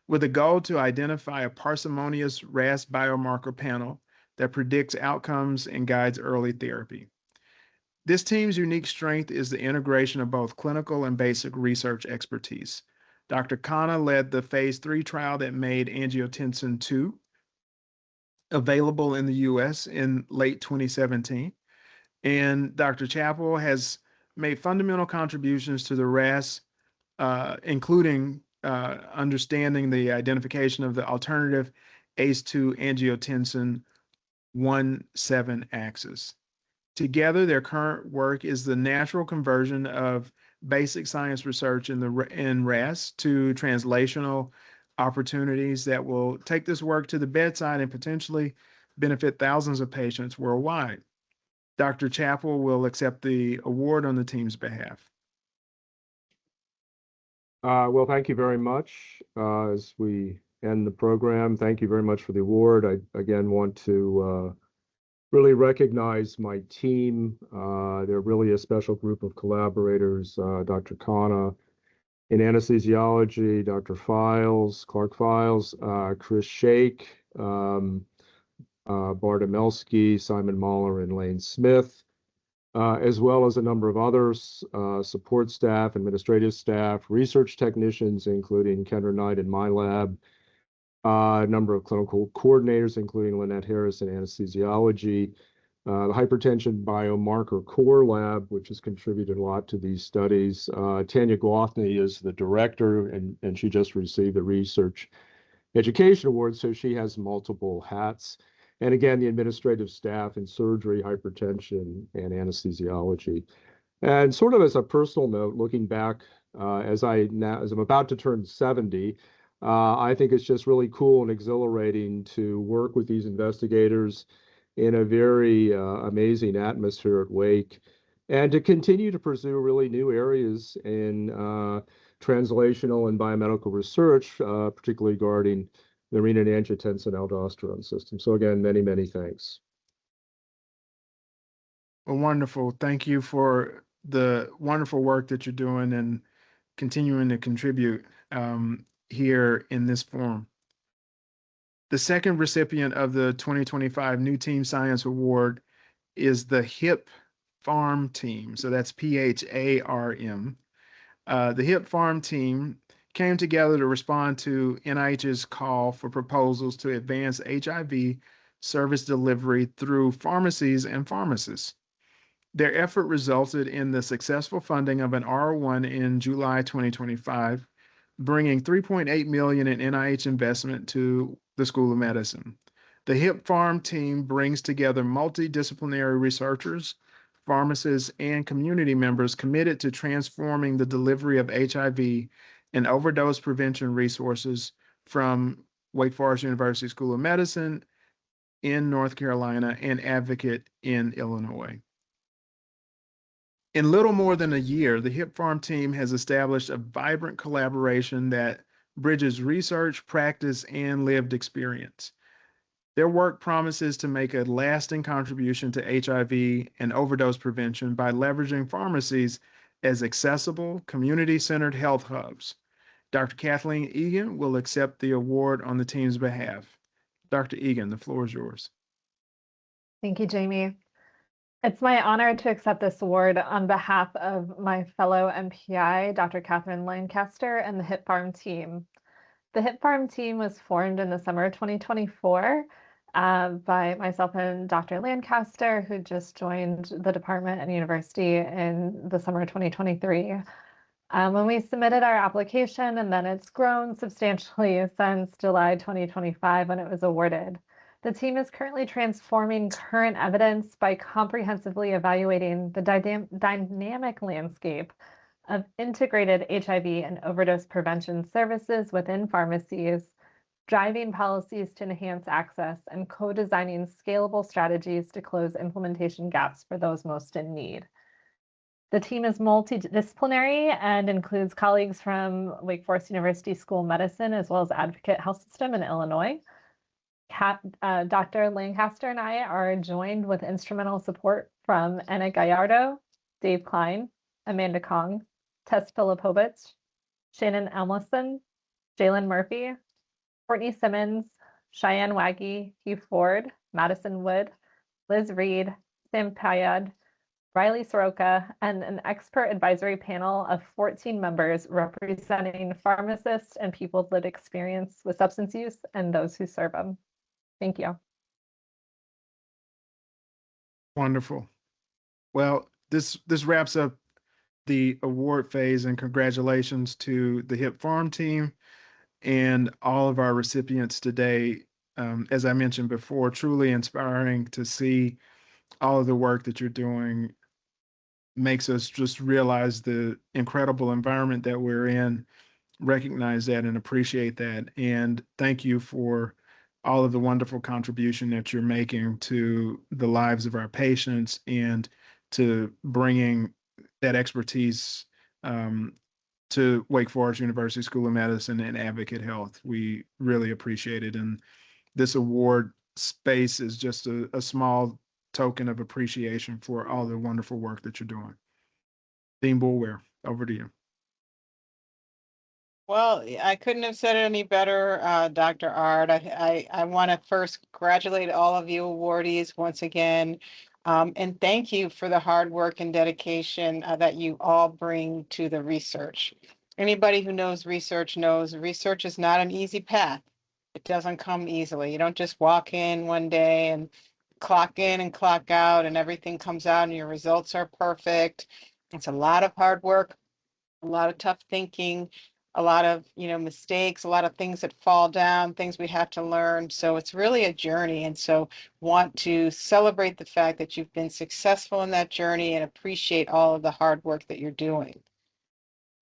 with a goal to identify a parsimonious RAS biomarker panel that predicts outcomes and guides early therapy. This team's unique strength is the integration of both clinical and basic research expertise. Dr. Khanna led the phase 3 trial that made angiotensin II available in the US in late 2017. And Dr. Chappell has made fundamental contributions to the RAS, including understanding the identification of the alternative ACE2 angiotensin 1,7 axis. Together, their current work is the natural conversion of basic science research in RAS to translational opportunities that will take this work to the bedside and potentially benefit thousands of patients worldwide. Dr. Chappell will accept the award on the team's behalf. Well, thank you very much. As we end the program, thank you very much for the award. I again want to really recognize my team. They're really a special group of collaborators. Dr. Khanna in anesthesiology, Dr. Clark Files, Chris Shake, Bartomelsky, Simon Mahler, and Lane Smith, as well as a number of others, support staff, administrative staff, research technicians, including Kendra Knight in my lab, a number of clinical coordinators, including Lynette Harris in anesthesiology, the Hypertension Biomarker Core Lab, which has contributed a lot to these studies. Tanya Gwathny is the director, and she just received the Research Education Award, so she has multiple hats. And again, the administrative staff in surgery, hypertension, and anesthesiology. And sort of as a personal note, looking back, as I'm about to turn 70, I think it's just really cool and exhilarating to work with these investigators in a very amazing atmosphere at Wake. and to continue to pursue really new areas in translational and biomedical research, particularly regarding the renin-angiotensin-aldosterone system. So again, many, many thanks. Well, wonderful. Thank you for the wonderful work that you're doing and continuing to contribute here in this forum. The second recipient of the 2025 New Team Science Award is the HIP Farm Team. So that's PHARM. The HIP Farm Team came together to respond to NIH's call for proposals to advance HIV service delivery through pharmacies and pharmacists. Their effort resulted in the successful funding of an R1 in July 2025, bringing $3.8 million in NIH investment to the School of Medicine. The HIP Farm Team brings together multidisciplinary researchers, pharmacists, and community members committed to transforming the delivery of HIV and overdose prevention resources from Wake Forest University School of Medicine in North Carolina and Advocate in Illinois. In little more than a year, the HIP Farm Team has established a vibrant collaboration that bridges research, practice, and lived experience. Their work promises to make a lasting contribution to HIV and overdose prevention by leveraging pharmacies as accessible, community-centered health hubs. Dr. Kathleen Egan will accept the award on the team's behalf. Dr. Egan, the floor is yours. Thank you, Jamie. It's my honor to accept this award on behalf of my fellow MPI, Dr. Catherine Lancaster, and the HIP Farm team. The HIP Farm team was formed in the summer of 2024 by myself and Dr. Lancaster, who just joined the department and university in the summer of 2023. When we submitted our application, and then it's grown substantially since July 2025 when it was awarded. The team is currently transforming current evidence by comprehensively evaluating the dynamic landscape of integrated HIV and overdose prevention services within pharmacies, driving policies to enhance access, and co-designing scalable strategies to close implementation gaps for those most in need. The team is multidisciplinary and includes colleagues from Wake Forest University School of Medicine as well as Advocate Health System in Illinois. Dr. Lancaster and I are joined with instrumental support from Anna Gallardo, Dave Klein, Amanda Kong, Tess Filipovich, Shannon Elmison, Jalen Murphy, Courtney Simmons, Cheyenne Waggy, Hugh Ford, Madison Wood, Liz Reed, Sam Payad, Riley Soroka, and an expert advisory panel of 14 members representing pharmacists and people with lived experience with substance use and those who serve them. Thank you. Wonderful. Well, this wraps up the award phase, and congratulations to the HIP Farm team and all of our recipients today. As I mentioned before, truly inspiring to see all of the work that you're doing. Makes us just realize the incredible environment that we're in, recognize that and appreciate that. And thank you for all of the wonderful contribution that you're making to the lives of our patients and to bringing that expertise to Wake Forest University School of Medicine and Advocate Health. We really appreciate it. And this award space is just a small token of appreciation for all the wonderful work that you're doing. Dean Boulware, over to you. Well, I couldn't have said it any better, Dr. Ard. I want to first congratulate all of you awardees once again, and thank you for the hard work and dedication that you all bring to the research. Anybody who knows research is not an easy path. It doesn't come easily. You don't just walk in one day and clock in and clock out and everything comes out and your results are perfect. It's a lot of hard work, a lot of tough thinking, a lot of mistakes, a lot of things that fall down, things we have to learn. So it's really a journey, and so want to celebrate the fact that you've been successful in that journey and appreciate all of the hard work that you're doing.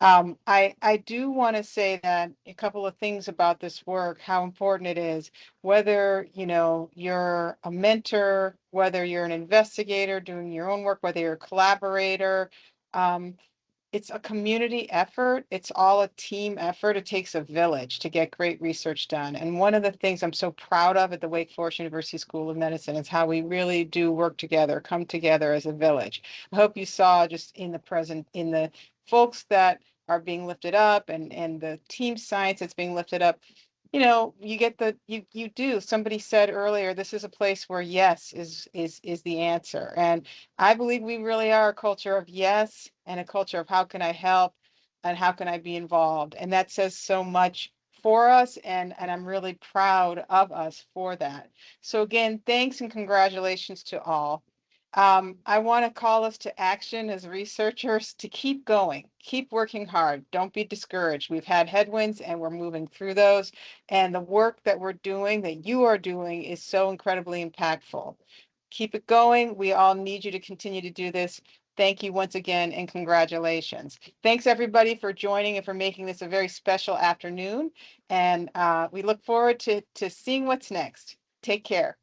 I do want to say that a couple of things about this work, how important it is, whether, you know, you're a mentor, whether you're an investigator doing your own work, whether you're a collaborator, um, it's a community effort. It's all a team effort. It takes a village to get great research done. And one of the things I'm so proud of at the Wake Forest University School of Medicine is how we really do work together, come together as a village. I hope you saw just in the folks that are being lifted up and the team science that's being lifted up. You know, you get you do. Somebody said earlier, this is a place where yes is the answer. And I believe we really are a culture of yes and a culture of how can I help and how can I be involved. And that says so much for us, and I'm really proud of us for that. So again, thanks and congratulations to all. I want to call us to action as researchers to keep going, keep working hard. Don't be discouraged. We've had headwinds and we're moving through those. And the work that we're doing, that you are doing, is so incredibly impactful. Keep it going. We all need you to continue to do this. Thank you once again and congratulations. Thanks everybody for joining and for making this a very special afternoon. And we look forward to seeing what's next. Take care.